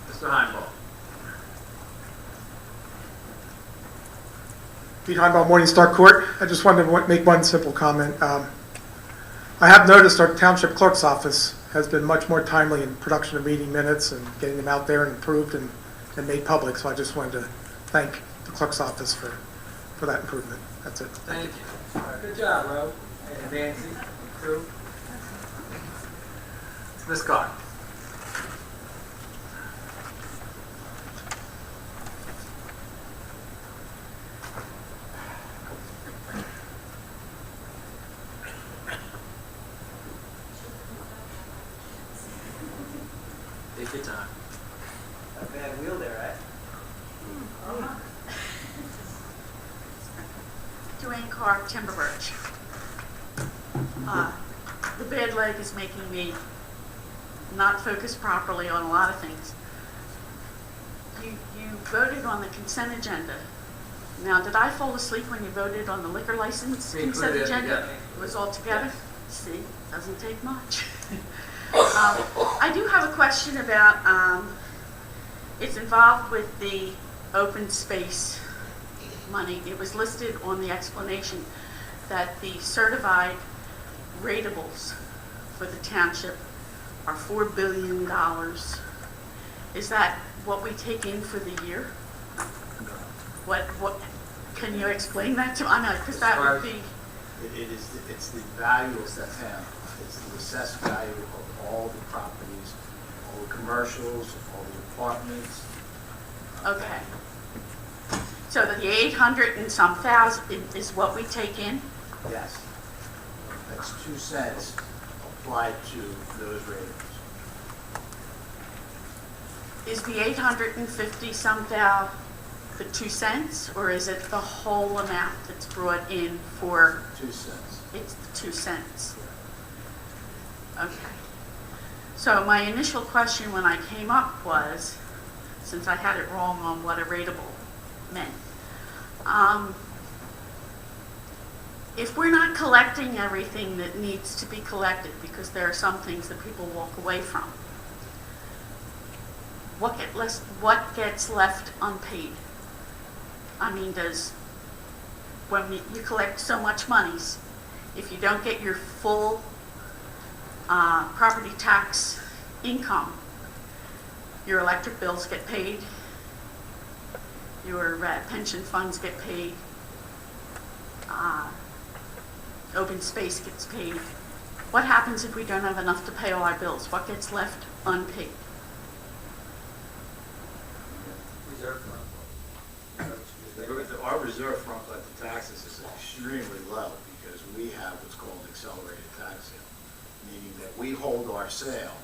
Mr. Heimbaugh. Pete Heimbaugh, Morning Star Court. I just wanted to make one simple comment. I have noticed our township clerk's office has been much more timely in production of meeting minutes and getting them out there and approved and made public. So I just wanted to thank the clerk's office for that improvement. That's it. Thank you. Good job, Rob. And Nancy, and crew. Ms. Scott. Take your time. A bad wheel there, right? Dwayne Carr, Timber Birch. The bad leg is making me not focus properly on a lot of things. You voted on the consent agenda. Now, did I fall asleep when you voted on the liquor license consent agenda? It was all together? See, doesn't take much. I do have a question about, it's involved with the open space money. It was listed on the explanation that the certified ratables for the township are $4 billion. Is that what we take in for the year? What, can you explain that to me? I know, because that would be... It's the value of the town. It's the assessed value of all the properties, all the commercials, all the apartments. Okay. So the 800 and some thousand is what we take in? Yes. That's 2 cents applied to those ratings. Is the 850 some thou the 2 cents, or is it the whole amount that's brought in for? 2 cents. It's the 2 cents. Okay. So my initial question when I came up was, since I had it wrong on what a rateable meant, if we're not collecting everything that needs to be collected, because there are some things that people walk away from, what gets left unpaid? I mean, when you collect so much monies, if you don't get your full property tax income, your electric bills get paid, your pension funds get paid, open space gets paid. What happens if we don't have enough to pay all our bills? What gets left unpaid? Reserve fund. Our reserve fund collected taxes is extremely low because we have what's called accelerated tax sale, meaning that we hold our sale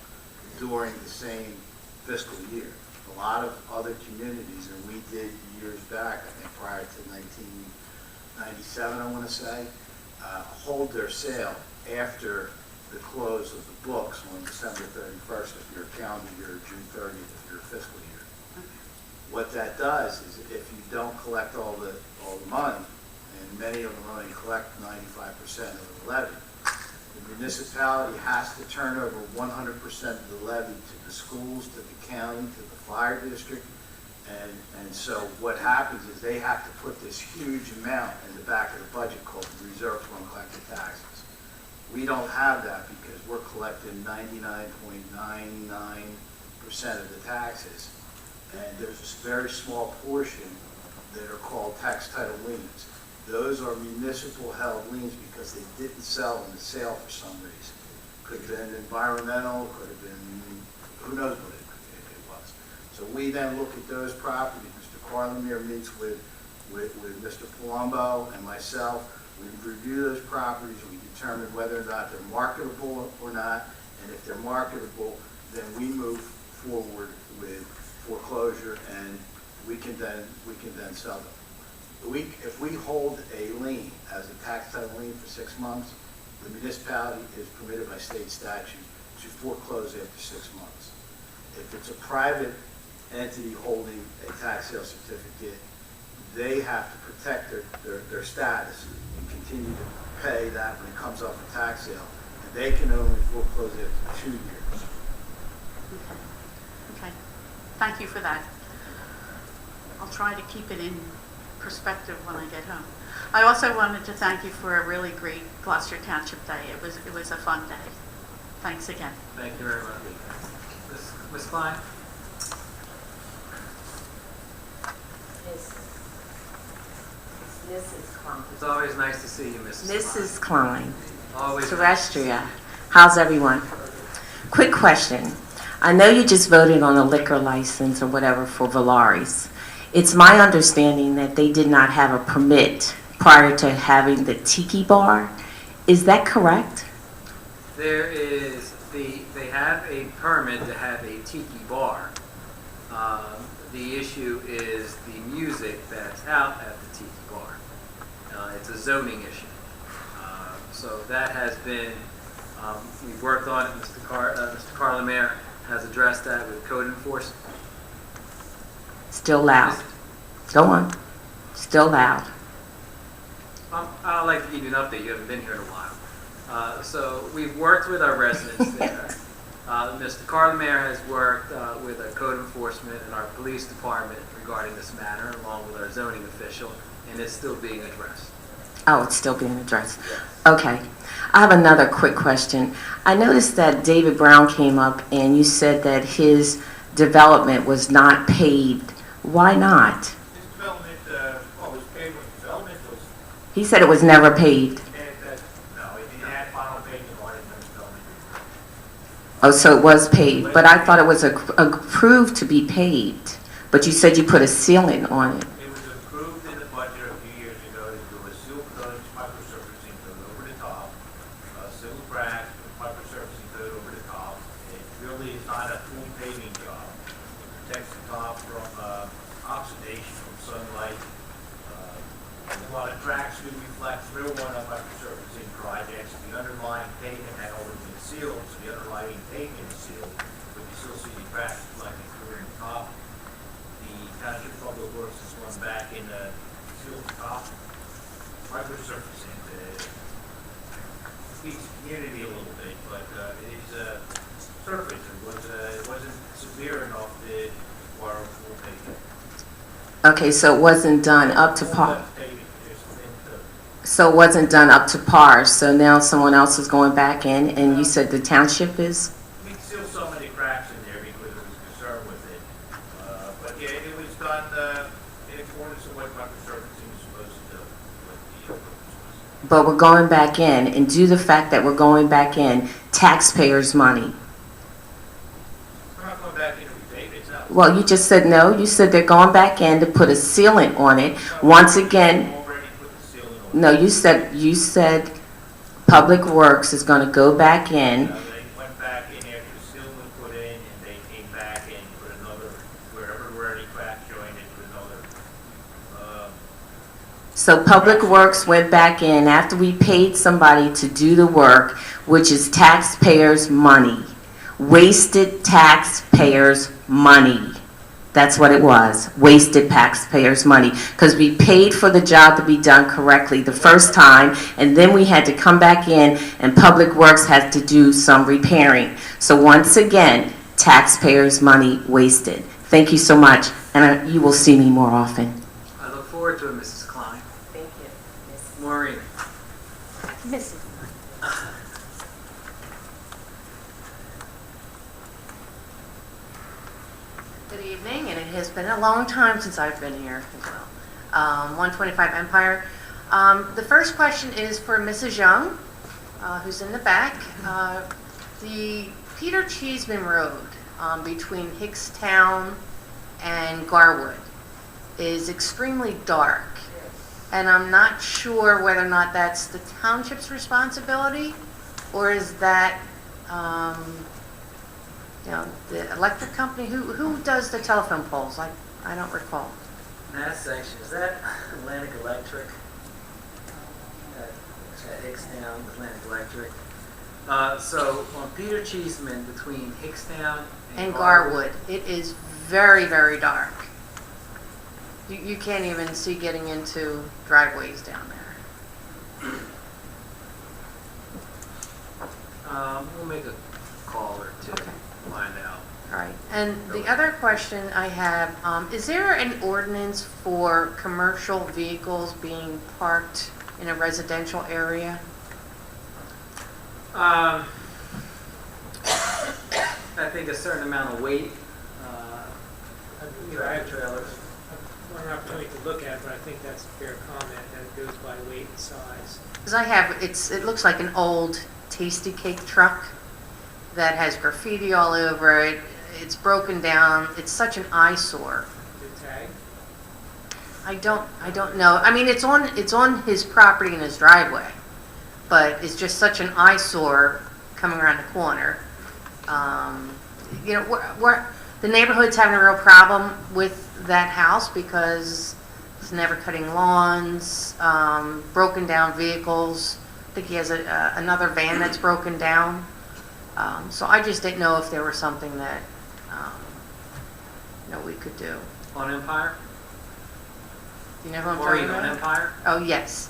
during the same fiscal year. A lot of other communities, and we did years back, I think prior to 1997, I want to say, hold their sale after the close of the books on December 31st of your calendar year, June 30th of your fiscal year. What that does is if you don't collect all the money, and many of them only collect 95% of the levy, the municipality has to turn over 100% of the levy to the schools, to the county, to the fire district, and so what happens is they have to put this huge amount in the back of the budget called the reserve fund collected taxes. We don't have that because we're collecting 99.99% of the taxes. And there's this very small portion that are called tax title liens. Those are municipal held liens because they didn't sell in the sale for some reason. Could have been environmental, could have been, who knows what it was. So we then look at those properties. Mr. Carlemere meets with Mr. Palumbo and myself. We review those properties. We determine whether or not they're marketable or not. And if they're marketable, then we move forward with foreclosure, and we can then sell them. If we hold a lien as a tax title lien for 6 months, the municipality is permitted by state statute to foreclose after 6 months. If it's a private entity holding a tax sale certificate, they have to protect their status and continue to pay that when it comes up for tax sale, and they can only foreclose after 2 years. Okay. Thank you for that. I'll try to keep it in perspective when I get home. I also wanted to thank you for a really great Gloucester Township Day. It was a fun day. Thanks again. Thank you very much. Ms. Klein? Mrs. Klein. It's always nice to see you, Mrs. Klein. Always Terrestrial. How's everyone? Quick question. I know you just voted on a liquor license or whatever for Valaris. It's my understanding that they did not have a permit prior to having the tiki bar. Is that correct? They have a permit to have a tiki bar. The issue is the music that's out at the tiki bar. It's a zoning issue. So that has been, we've worked on it. Mr. Carlemere has addressed that with code enforcement. Still loud. Go on. Still loud. I'd like to give you an update. You haven't been here in a while. So we've worked with our residents there. Mr. Carlemere has worked with our code enforcement and our police department regarding this matter, along with our zoning official, and it's still being addressed. Oh, it's still being addressed. Okay. I have another quick question. I noticed that David Brown came up and you said that his development was not paved. Why not? His development, was paid when development was. He said it was never paved. No, it had final paving on it when development. Oh, so it was paved, but I thought it was approved to be paved. But you said you put a sealant on it. It was approved in the budget a few years ago to do a seal coat, microsurfacing coat over the top, seal cracks, microsurfacing coat over the top. It really is not a full paving job. It protects the top from oxidation from sunlight. A lot of cracks do reflect through on a microsurfacing projects. The underlying pavement had already been sealed, so the underlying pavement is sealed, but you still see the cracks reflecting through in the top. The Township Public Works has gone back and sealed the top microsurfacing to feed the community a little bit, but it is surface. It wasn't severe enough to require full paving. Okay, so it wasn't done up to par. So it wasn't done up to par. So now someone else is going back in, and you said the township is? We sealed so many cracks in there because I was concerned with it. But yeah, it was done in accordance with what microsurfacing is supposed to do. What the purpose was. But we're going back in, and due to the fact that we're going back in, taxpayers' money. We're not going back in to repave it, no. Well, you just said no. You said they're going back in to put a sealant on it. Once again, no, you said Public Works is going to go back in. They went back in after the seal was put in, and they came back and put another, wherever there were any cracks joined it, put another. So Public Works went back in after we paid somebody to do the work, which is taxpayers' money. Wasted taxpayers' money. That's what it was. Wasted taxpayers' money. Because we paid for the job to be done correctly the first time, and then we had to come back in, and Public Works had to do some repairing. So once again, taxpayers' money wasted. Thank you so much, and you will see me more often. I look forward to it, Mrs. Klein. Thank you. Maureen. Mrs. Good evening, and it has been a long time since I've been here as well. 125 Empire. The first question is for Mrs. Young, who's in the back. The Peter Cheeseman Road between Hickstown and Garwood is extremely dark, and I'm not sure whether or not that's the township's responsibility, or is that the electric company, who does the telephone poles? I don't recall. That section, is that Atlantic Electric? At Hickstown, Atlantic Electric. So on Peter Cheeseman between Hickstown and Garwood, it is very, very dark. You can't even see getting into driveways down there. We'll make a call or two. Okay. Find out. All right. And the other question I have, is there an ordinance for commercial vehicles being parked in a residential area? I think a certain amount of weight. I have trailers. I've an opportunity to look at it, but I think that's a fair comment that it goes by weight and size. Because I have, it looks like an old Tasty Cake truck that has graffiti all over it. It's broken down. It's such an eyesore. The tag? I don't know. I mean, it's on his property in his driveway, but it's just such an eyesore coming around the corner. The neighborhood's having a real problem with that house because he's never cutting lawns, broken down vehicles. I think he has another van that's broken down. So I just didn't know if there was something that we could do. On Empire? Do you know who I'm Maureen, talking on about? Empire? Oh, yes.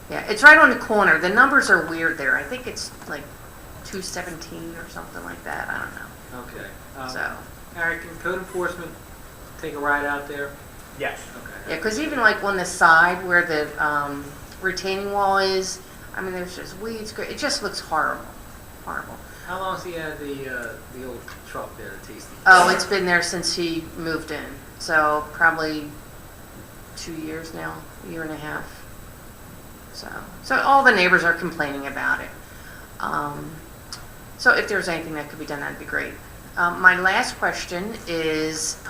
Yeah, it's right on the corner. The numbers are weird there. I think it's like 217 or something like that. I don't know. Okay. So. Eric, can code enforcement take a ride out there? Yes. Okay. Yeah, because even like on the side where the retaining wall is, I mean, there's just weeds. It just looks horrible. Horrible. How long has he had the old truck there, the Tasty? Oh, it's been there since he moved in. So probably 2 years now, a year and a half. So all the neighbors are complaining about it. So if there's anything that could be done, that'd be great. My last question is,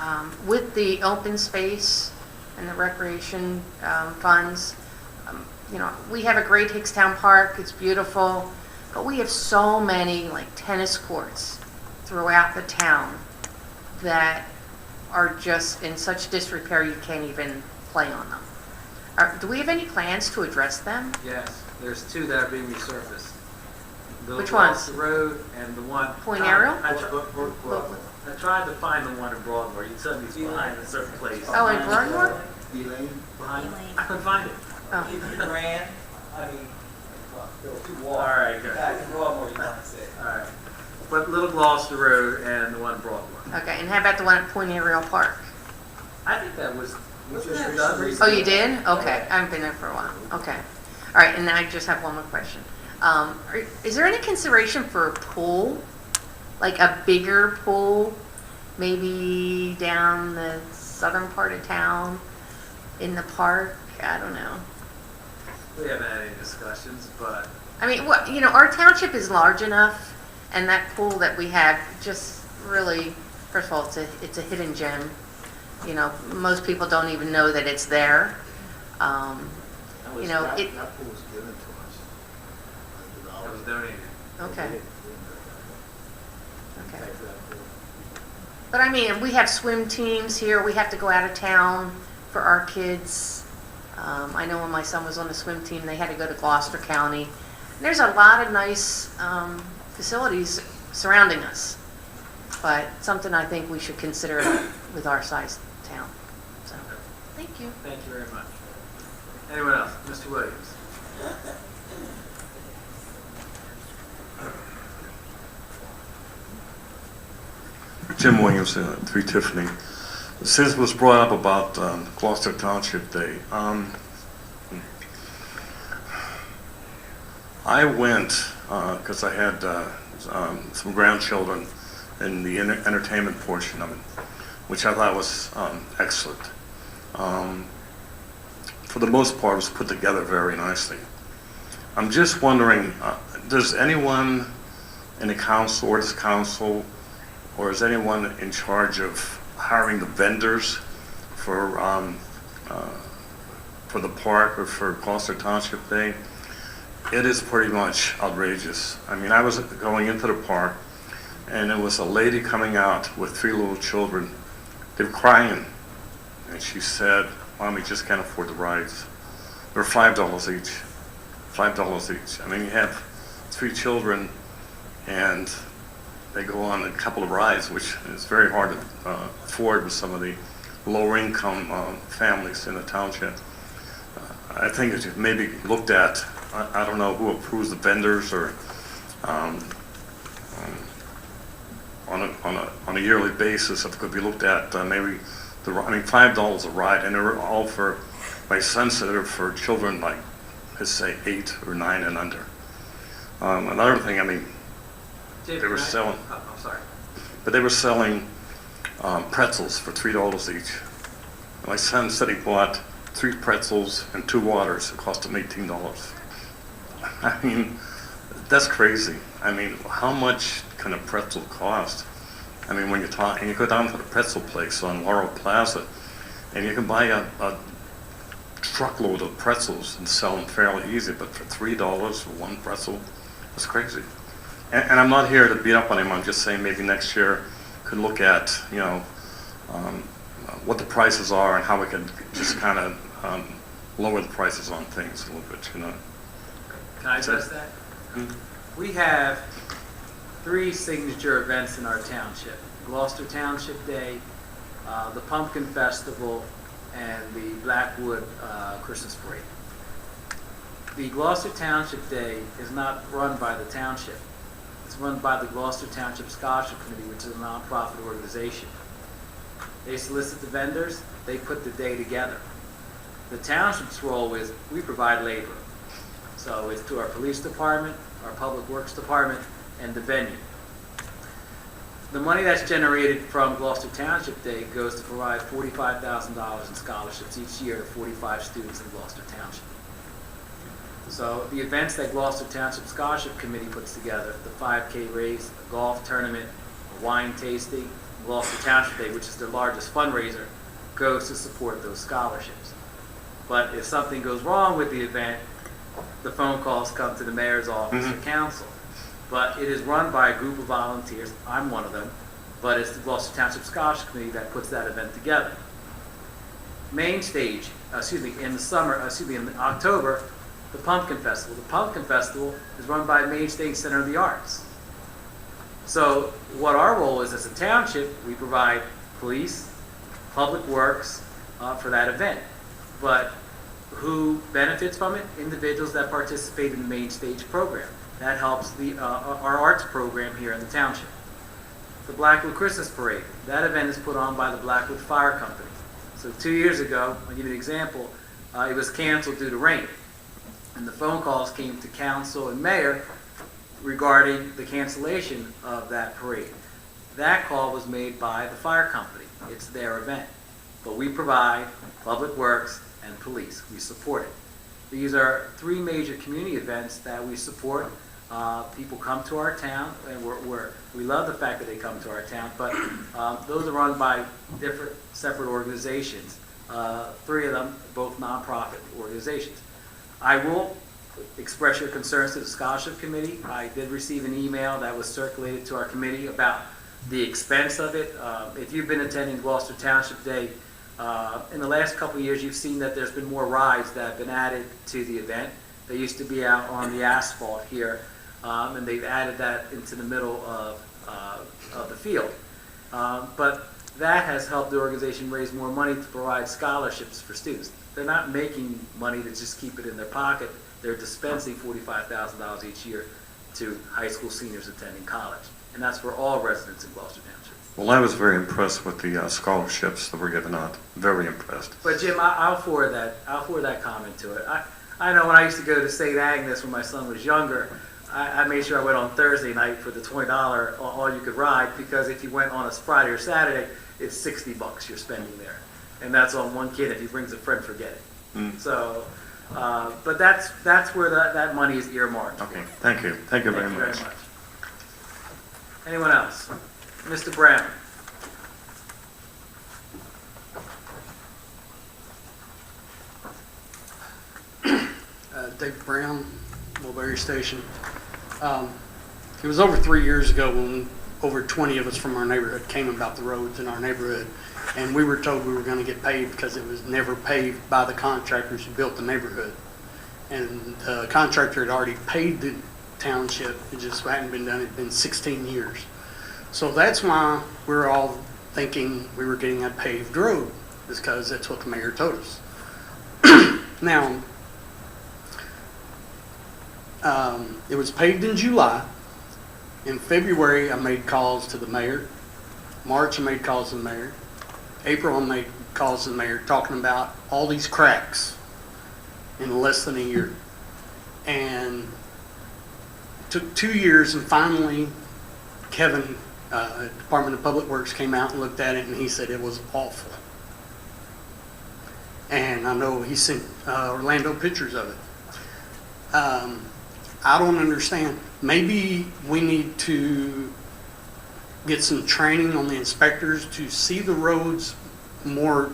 with the open space and the recreation funds, you know, we have a great Hickstown Park, it's beautiful, but we have so many like tennis courts throughout the town that are just in such disrepair you can't even play on them. Do we have any plans to address them? Yes, there's two that are being resurfaced. Which ones? The road and the one. Point Ariel? I tried to find the one in Broadmoor. You said it's behind a certain place. Oh, in Broadmoor? Behind? I couldn't find it. Oh. Grand, I mean, there were two walls. All right, good. Back in Broadmoor, you might say. All right. But Little Gloucester Road and the one in Broadmoor. Okay, and how about the one at Point Ariel Park? I think that was that done Oh, recently. you did? Okay, I haven't been there for a while. Okay. All right, and then I just have one more question. Is there any consideration for a pool? Like a bigger pool? Maybe down the southern part of town? In the park? I don't know. We haven't had any discussions, but I mean, what, you know, our township is large enough, and that pool that we have just really, first of all, it's a hidden gem. You know, most people don't even know that it's there. You know, that pool was given to us. it was donated. Okay. Okay. But I mean, we have swim teams here. We have to go out of town for our kids. I know when my son was on the swim team, they had to go to Gloucester County. And there's a lot of nice facilities surrounding us, but something I think we should consider with our size town. So, thank you. Thank you very much. Anyone else? Mr. Williams. Jim Williams, 3 Tiffany. Since it was brought up about Gloucester Township Day, I went because I had some grandchildren in the entertainment portion of it, which I thought was excellent. For the most part, it was put together very nicely. I'm just wondering, does anyone in the council or this council, or is anyone in charge of hiring the vendors for the park or for Gloucester Township Day? It is pretty much outrageous. I mean, I was going into the park, and there was a lady coming out with 3 little children. They were crying, and she said, "Mom, we just can't afford the rides." They're $5 each. $5 each. I mean, you have 3 children, and they go on a couple of rides, which is very hard to afford with some of the lower income families in the township. I think it should maybe looked at, I don't know who approves the vendors, or on a yearly basis, if it could be looked at, maybe $5 a ride, and they're all for, my son said they're for children like, let's say 8 or 9 and under. Another thing, I mean, they were selling. I'm sorry. But they were selling pretzels for $3 each. My son said he bought 3 pretzels and 2 waters. It cost him $18. I mean, that's crazy. I mean, how much can a pretzel cost? I mean, when you go down to the pretzel place on Laurel Plaza, and you can buy a truckload of pretzels and sell them fairly easy, but for $3 for 1 pretzel, that's crazy. And I'm not here to beat up on him. I'm just saying maybe next year could look at, you know, what the prices are and how we can just kind of lower the prices on things a little bit, you know. Can I address that? We have 3 signature events in our township: Gloucester Township Day, the Pumpkin Festival, and the Blackwood Christmas Parade. The Gloucester Township Day is not run by the township. It's run by the Gloucester Township Scholarship Committee, which is a nonprofit organization. They solicit the vendors, they put the day together. The township's role is we provide labor. So it's to our police department, our public works department, and the venue. The money that's generated from Gloucester Township Day goes to provide $45,000 in scholarships each year to 45 students in Gloucester Township. So the events that Gloucester Township Scholarship Committee puts together, the 5K race, a golf tournament, a wine tasting, Gloucester Township Day, which is their largest fundraiser, goes to support those scholarships. But if something goes wrong with the event, the phone calls come to the mayor's office or council. But it is run by a group of volunteers. I'm one of them. But it's the Gloucester Township Scholarship Committee that puts that event together. Main stage, in October, the Pumpkin Festival. The Pumpkin Festival is run by Main Stage Center of the Arts. So what our role is as a township, we provide police, public works for that event. But who benefits from it? Individuals that participate in the Main Stage program. That helps our arts program here in the township. The Blackwood Christmas Parade. That event is put on by the Blackwood Fire Company. So 2 years ago, I'll give you an example, it was canceled due to rain. And the phone calls came to council and mayor regarding the cancellation of that parade. That call was made by the fire company. It's their event. But we provide public works and police. We support it. These are three major community events that we support. People come to our town, and we love the fact that they come to our town, but those are run by different separate organizations. Three of them, both nonprofit organizations. I will express your concerns to the Scholarship Committee. I did receive an email that was circulated to our committee about the expense of it. If you've been attending Gloucester Township Day, in the last couple of years, you've seen that there's been more rides that have been added to the event. They used to be out on the asphalt here, and they've added that into the middle of the field. But that has helped the organization raise more money to provide scholarships for students. They're not making money to just keep it in their pocket. They're dispensing $45,000 each year to high school seniors attending college. And that's for all residents in Gloucester Township. Well, I was very impressed with the scholarships that were given out. Very impressed. But Jim, I'll forward that comment to it. I know when I used to go to St. Agnes when my son was younger, I made sure I went on Thursday night for the $20 all you could ride, because if you went on a Friday or Saturday, it's $60 you're spending there. And that's on one kid. If he brings a friend, forget it. So, but that's where that money is earmarked. Okay, thank you. Thank you very much. Anyone else? Mr. Brown. Dave Brown, Mulberry Station. It was over 3 years ago when over 20 of us from our neighborhood came about the roads in our neighborhood, and we were told we were going to get paved because it was never paved by the contractors who built the neighborhood. And the contractor had already paved the township. It just hadn't been done. It had been 16 years. So that's why we're all thinking we were getting a paved road, is because that's what the mayor told us. Now, it was paved in July. In February, I made calls to the mayor. March, I made calls to the mayor. April, I made calls to the mayor talking about all these cracks in less than a year. And it took 2 years, and finally, Kevin, Department of Public Works, came out and looked at it, and he said it was awful. And I know he sent Orlando pictures of it. I don't understand. Maybe we need to get some training on the inspectors to see the roads more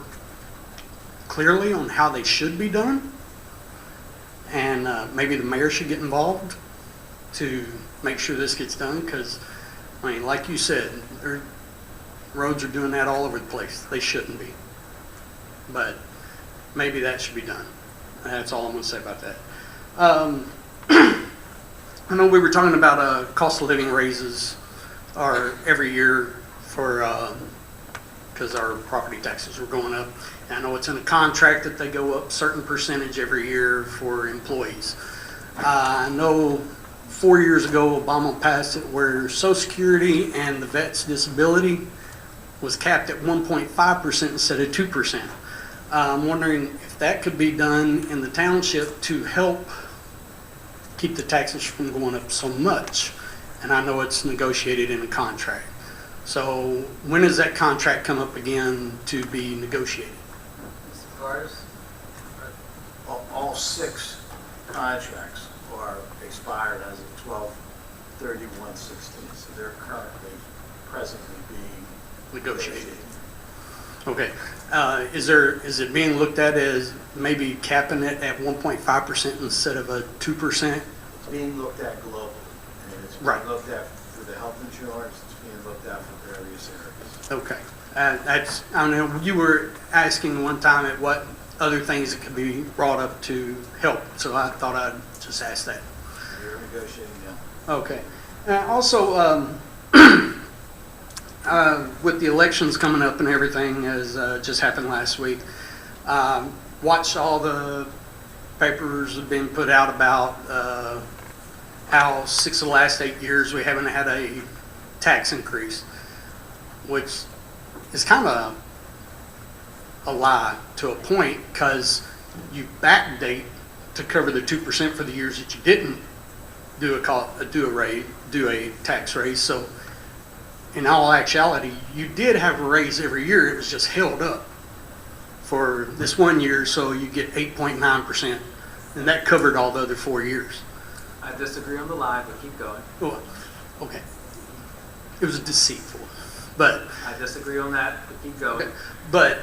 clearly on how they should be done. And maybe the mayor should get involved to make sure this gets done, because, I mean, like you said, roads are doing that all over the place. They shouldn't be. But maybe that should be done. That's all I'm going to say about that. I know we were talking about cost of living raises every year because our property taxes were going up. And I know it's in a contract that they go up a certain percentage every year for employees. I know 4 years ago Obama passed it where Social Security and the vet's disability was capped at 1.5% instead of 2%. I'm wondering if that could be done in the township to help keep the taxes from going up so much. And I know it's negotiated in a contract. So when does that contract come up again to be negotiated? All six contracts are expired as of 12/31/16, so they're presently being Negotiated. Okay. Is it being looked at as maybe capping it at 1.5% instead of a 2%? It's being looked at globally, and it's being looked at for the health insurance, it's being looked at for various areas. Okay. I know you were asking one time at what other things that could be brought up to help, so I thought I'd just ask that. We're negotiating now. Okay. Also, with the elections coming up and everything, as just happened last week, watched all the papers have been put out about how 6 of the last 8 years we haven't had a tax increase, which is kind of a lie to a point, because you backdate to cover the 2% for the years that you didn't do a tax raise. So in all actuality, you did have a raise every year. It was just held up for this one year, so you get 8.9%, and that covered all the other 4 years. I disagree on the lie, but keep going. Well, okay. It was deceitful, but I disagree on that, but keep going. okay. But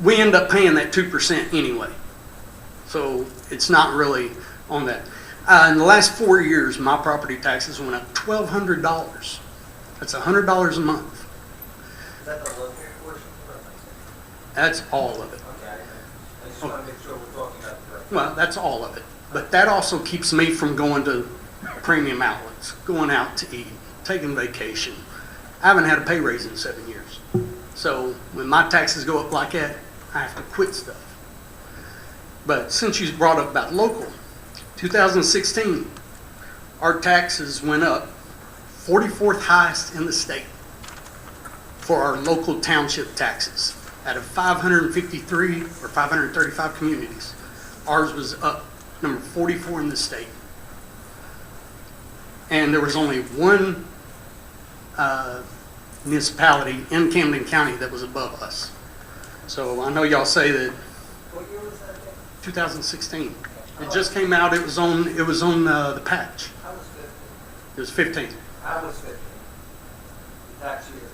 we end up paying that 2% anyway, so it's not really on that. In the last 4 years, my property taxes went up $1,200. That's $100 a month. Is that the local portion? That's all of it. Okay. I just want to make sure we're talking about the right. Well, that's all of it. But that also keeps me from going to premium outlets, going out to eat, taking vacation. I haven't had a pay raise in 7 years. So when my taxes go up like that, I have to quit stuff. But since you brought up about local, 2016, our taxes went up 44th highest in the state for our local township taxes. Out of 553 or 535 communities, ours was up number 44 in the state. And there was only one municipality in Camden County that was above us. So I know y'all say that. What year was that again? 2016. It just came out. It was on the patch. I was 15. It was 15. I was 15. The tax year.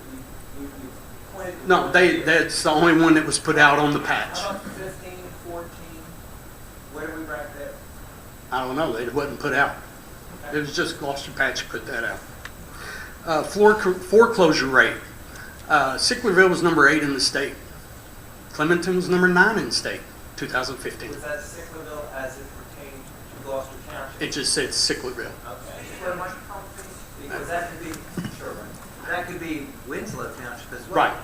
You pointed to No, that's the only one that was put out on the patch. How about 15, 14? Where do we rank there? I don't know. It wasn't put out. It was just Gloucester Patch put that out. Foreclosure rate. Sicklerville was number 8 in the state. Clementon was number 9 in the state, 2015. Was that Sicklerville as it pertained to Gloucester Township? It just said Sicklerville. Okay. Because that could be, sure, that could be Winslow Township as well. Right.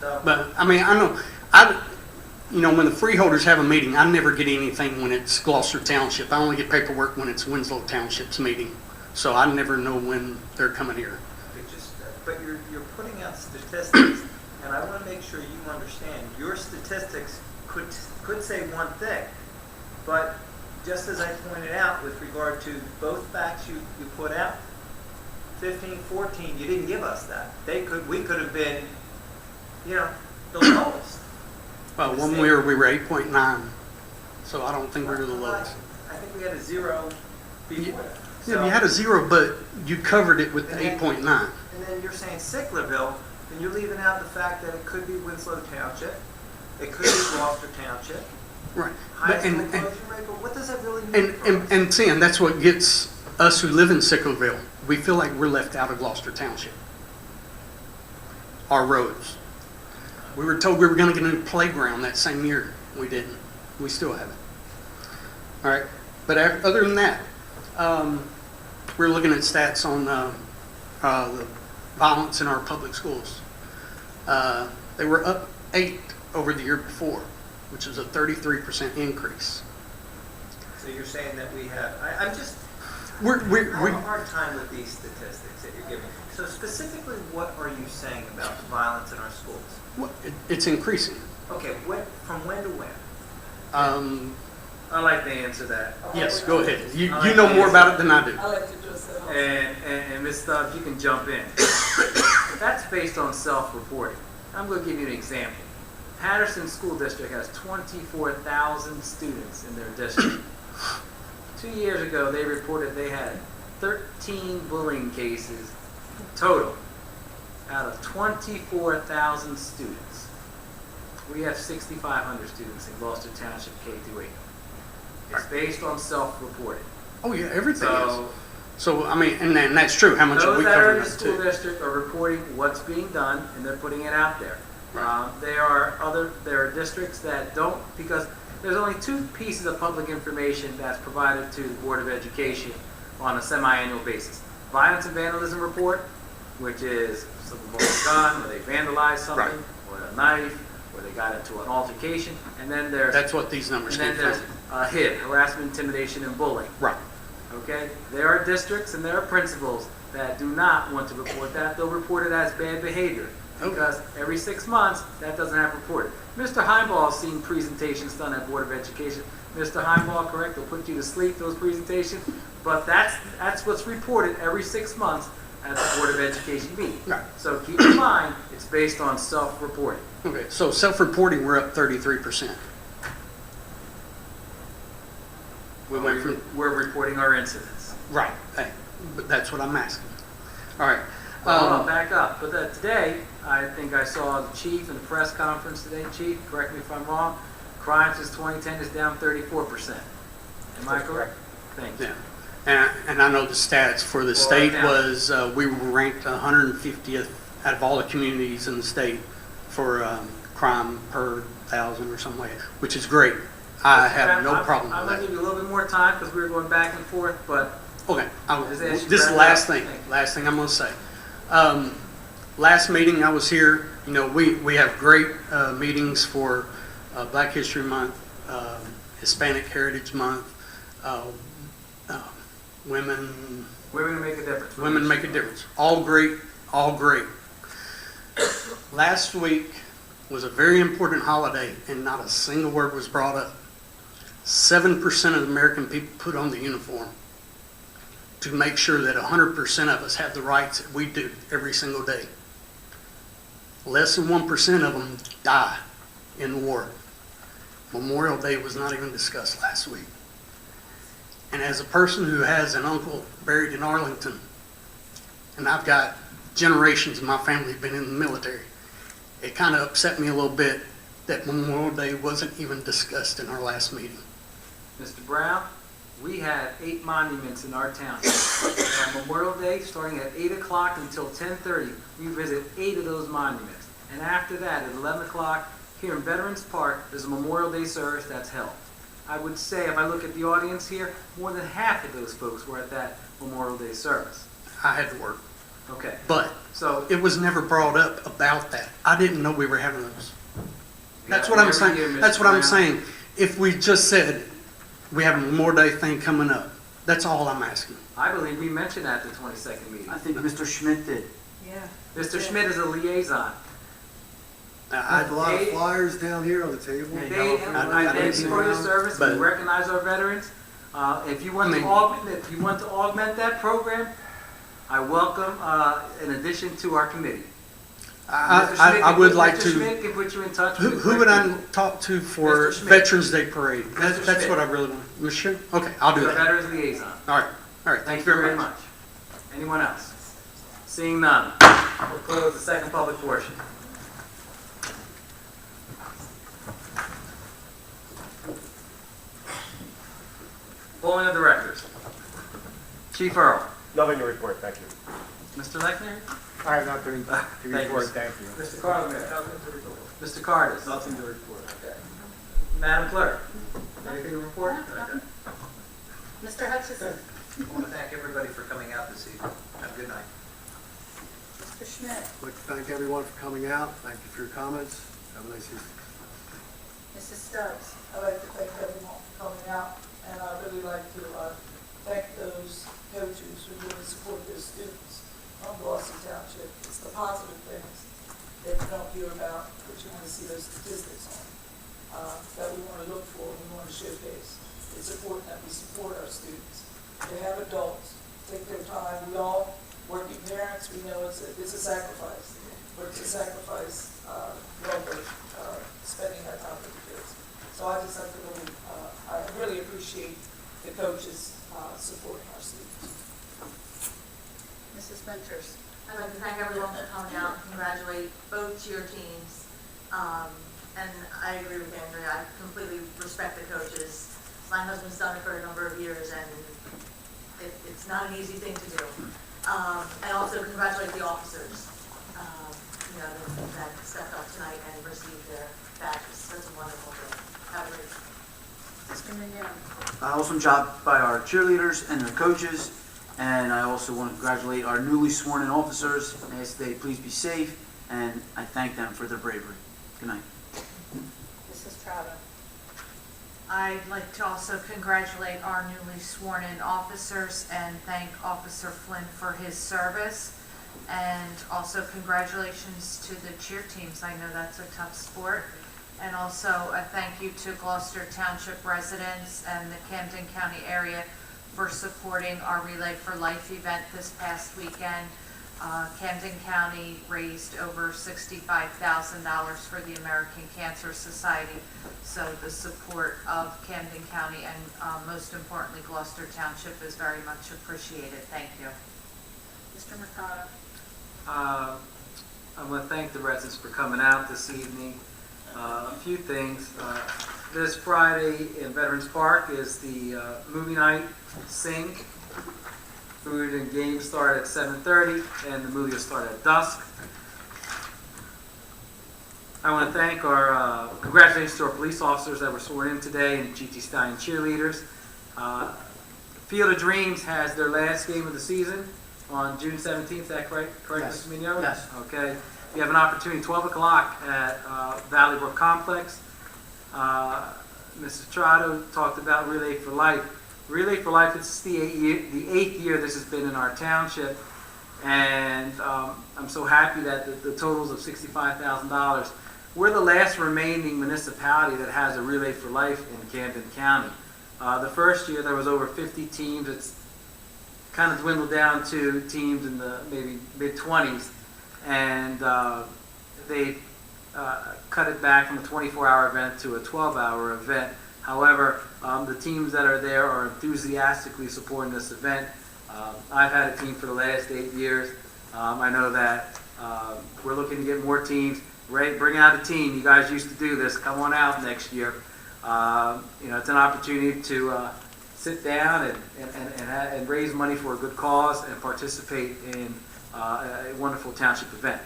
So, But, I mean, I know, when the freeholders have a meeting, I never get anything when it's Gloucester Township. I only get paperwork when it's Winslow Township's meeting. So I never know when they're coming here. but you're putting out statistics, and I want to make sure you understand. Your statistics could say one thing, but just as I pointed out with regard to both facts you put out, 15, 14, you didn't give us that. We could have been, the lowest. Well, one year we were 8.9, so I don't think we're the lowest. I think we had a 0 before that. Yeah, you had a 0, but you covered it with the 8.9. And then you're saying Sicklerville, and you're leaving out the fact that it could be Winslow Township, it could be Gloucester Township. Right. Highest foreclosure rate, but what does that really mean? And see, and that's what gets us who live in Sicklerville. We feel like we're left out of Gloucester Township. Our roads. We were told we were going to get a new playground that same year. We didn't. We still haven't. All right. But other than that, we're looking at stats on the violence in our public schools. They were up 8 over the year before, which is a 33% increase. So you're saying that we have, I'm just, We're I have a hard time with these statistics that you're giving. So specifically, what are you saying about the violence in our schools? It's increasing. Okay, from when to when? I'd like to answer that. Yes, go ahead. You know more about it than I do. I like to just and Ms. Stubbs, you can jump in. That's based on self-reporting. I'm going to give you an example. Patterson School District has 24,000 students in their district. 2 years ago, they reported they had 13 bullying cases total out of 24,000 students. We have 6,500 students in Gloucester Township K through 8. It's based on self-reported. Oh, yeah, everything So, is. So, I mean, and that's true. How much are those we that are covering in the that school too? district are reporting what's being done, and they're putting it out there. There are districts that don't, because there's only 2 pieces of public information that's provided to the Board of Education on a semi-annual basis. Violence and vandalism report, which is someone bought a gun, or they vandalized something, or a knife, or they got into an altercation, and then there's... That's what these numbers And then came there's HIB, harassment, intimidation, and bullying. Right. Okay? There are districts and there are principals that do not want to report that. They'll report it as bad behavior. Because every 6 months, that doesn't have reported. Mr. Heimball has seen presentations done at Board of Education. Mr. Heimball, correct, they'll put you to sleep, those presentations. But that's what's reported every 6 months at the Board of Education meeting. Right. So keep in mind, it's based on self-reporting. Okay, so self-reporting, we're up 33%. We're reporting our incidents. Right. Hey, but that's what I'm asking. All right. Well, hold on, back up. But today, I think I saw the chief in the press conference today. Chief, correct me if I'm wrong, crime since 2010 is down 34%. Am I correct? Thank you. Yeah. And I know the stats for the state was we were ranked 150th out of all the communities in the state for crime per 1,000 or something like that, which is great. I have no problem with that. I'm going to give you a little bit more time because we were going back and forth, but... Okay. This is the last thing I'm going to say. Last meeting I was here, we have great meetings for Black History Month, Hispanic Heritage Month, Women Make a Difference. Women Make a Difference. All great, all great. Last week was a very important holiday and not a single word was brought up. 7% of the American people put on the uniform to make sure that 100% of us have the rights that we do every single day. Less than 1% of them die in war. Memorial Day was not even discussed last week. And as a person who has an uncle buried in Arlington, and I've got generations of my family been in the military, it kind of upset me a little bit that Memorial Day wasn't even discussed in our last meeting. Mr. Brown, we have 8 monuments in our town. On Memorial Day, starting at 8 o'clock until 10:30, we visit 8 of those monuments. And after that, at 11 o'clock, here in Veterans Park, there's a Memorial Day service that's held. I would say, if I look at the audience here, more than half of those folks were at that Memorial Day service. I had to work. Okay. But it was never brought up about that. I didn't know we were having those. That's what I'm saying. That's what I'm saying. If we just said we have a Memorial Day thing coming up, that's all I'm asking. I believe we mentioned that at the 22nd meeting. I think Mr. Schmidt did. Yeah. Mr. Schmidt is a liaison. I have a lot of flyers down here on the table. I thank you for your service. We recognize our veterans. If you want to augment that program, I welcome an addition to our committee. I would like to. Mr. Schmidt can put you in touch with Who would I talk to for Veterans Day Parade? That's what I really want. Mr. Schmidt? Okay, I'll do that. Veterans liaison. All right. Thank you very much. Anyone else? Seeing none, we'll close the second public portion. Polling of directors. Chief Earl. Nothing to report, thank you. Mr. Lechner? I have nothing to report, thank you. Mr. Carter? Mr. Cardis? Nothing to report. Okay. Madam Clerk? Anything to report? Okay. Mr. Hutchison? I want to thank everybody for coming out this evening. Have a good night. Mr. Schmidt? I'd like to thank everyone for coming out. Thank you for your comments. Have a nice evening. Mrs. Stubbs? I'd like to thank everyone for coming out, and I'd really like to thank those coaches who really support their students from Gloucester Township. It's the positive things that you don't hear about, that you want to see those statistics on, that we want to look for and we want to showcase. It's important that we support our students. They have adults, take their time. We all, working parents, we know it's a sacrifice, but it's a sacrifice well worth spending that time with the kids. So I just have to really, I really appreciate the coaches supporting our students. Mrs. Ventures. I'd like to thank everyone for coming out, congratulate both cheer teams. And I agree with Andrea, I completely respect the coaches. My husband's done it for a number of years, and it's not an easy thing to do. And also congratulate the officers, that stepped up tonight and received their badges. That's a wonderful thing. Have a great day. Mr. Mignon. Awesome job by our cheerleaders and their coaches, and I also want to congratulate our newly sworn-in officers and ask that they please be safe, and I thank them for their bravery. Good night. Mrs. Trotter. I'd like to also congratulate our newly sworn-in officers and thank Officer Flynn for his service. And also congratulations to the cheer teams. I know that's a tough sport. And also a thank you to Gloucester Township residents and the Camden County area for supporting our Relay for Life event this past weekend. Camden County raised over $65,000 for the American Cancer Society. So the support of Camden County and most importantly Gloucester Township is very much appreciated. Thank you. Mr. Mercado. I want to thank the residents for coming out this evening. A few things. This Friday in Veterans Park is the movie night, Sing. Food and games start at 7:30, and the movie will start at dusk. I want to thank congratulations to our police officers that were sworn in today and GT Stein cheerleaders. Field of Dreams has their last game of the season on June 17th. Is that correct, Yes. Mr. Mignone? Yes. Okay. You have an opportunity, 12 o'clock at Valley Brook Complex. Mrs. Trotto talked about Relay for Life. Relay for Life, this is the eighth year this has been in our township, and I'm so happy that the totals of $65,000. We're the last remaining municipality that has a Relay for Life in Camden County. The first year there was over 50 teams. It's kind of dwindled down to teams in the maybe mid-20s, and they cut it back from a 24-hour event to a 12-hour event. However, the teams that are there are enthusiastically supporting this event. I've had a team for the last 8 years. I know that we're looking to get more teams. Ray, bring out a team. You guys used to do this. Come on out next year. It's an opportunity to sit down and raise money for a good cause and participate in a wonderful township event.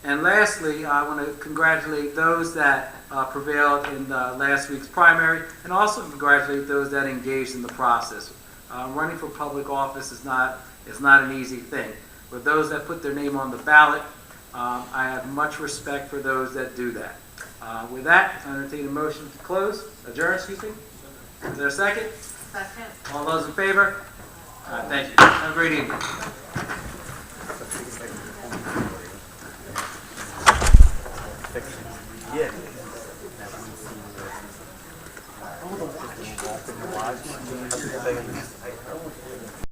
And lastly, I want to congratulate those that prevailed in last week's primary, and also congratulate those that engaged in the process. Running for public office is not an easy thing. But those that put their name on the ballot, I have much respect for those that do that. With that, I entertain a motion to adjourn, excuse me. Is there a second? Second. All those in favor? Thank you. Have a great evening. Yeah.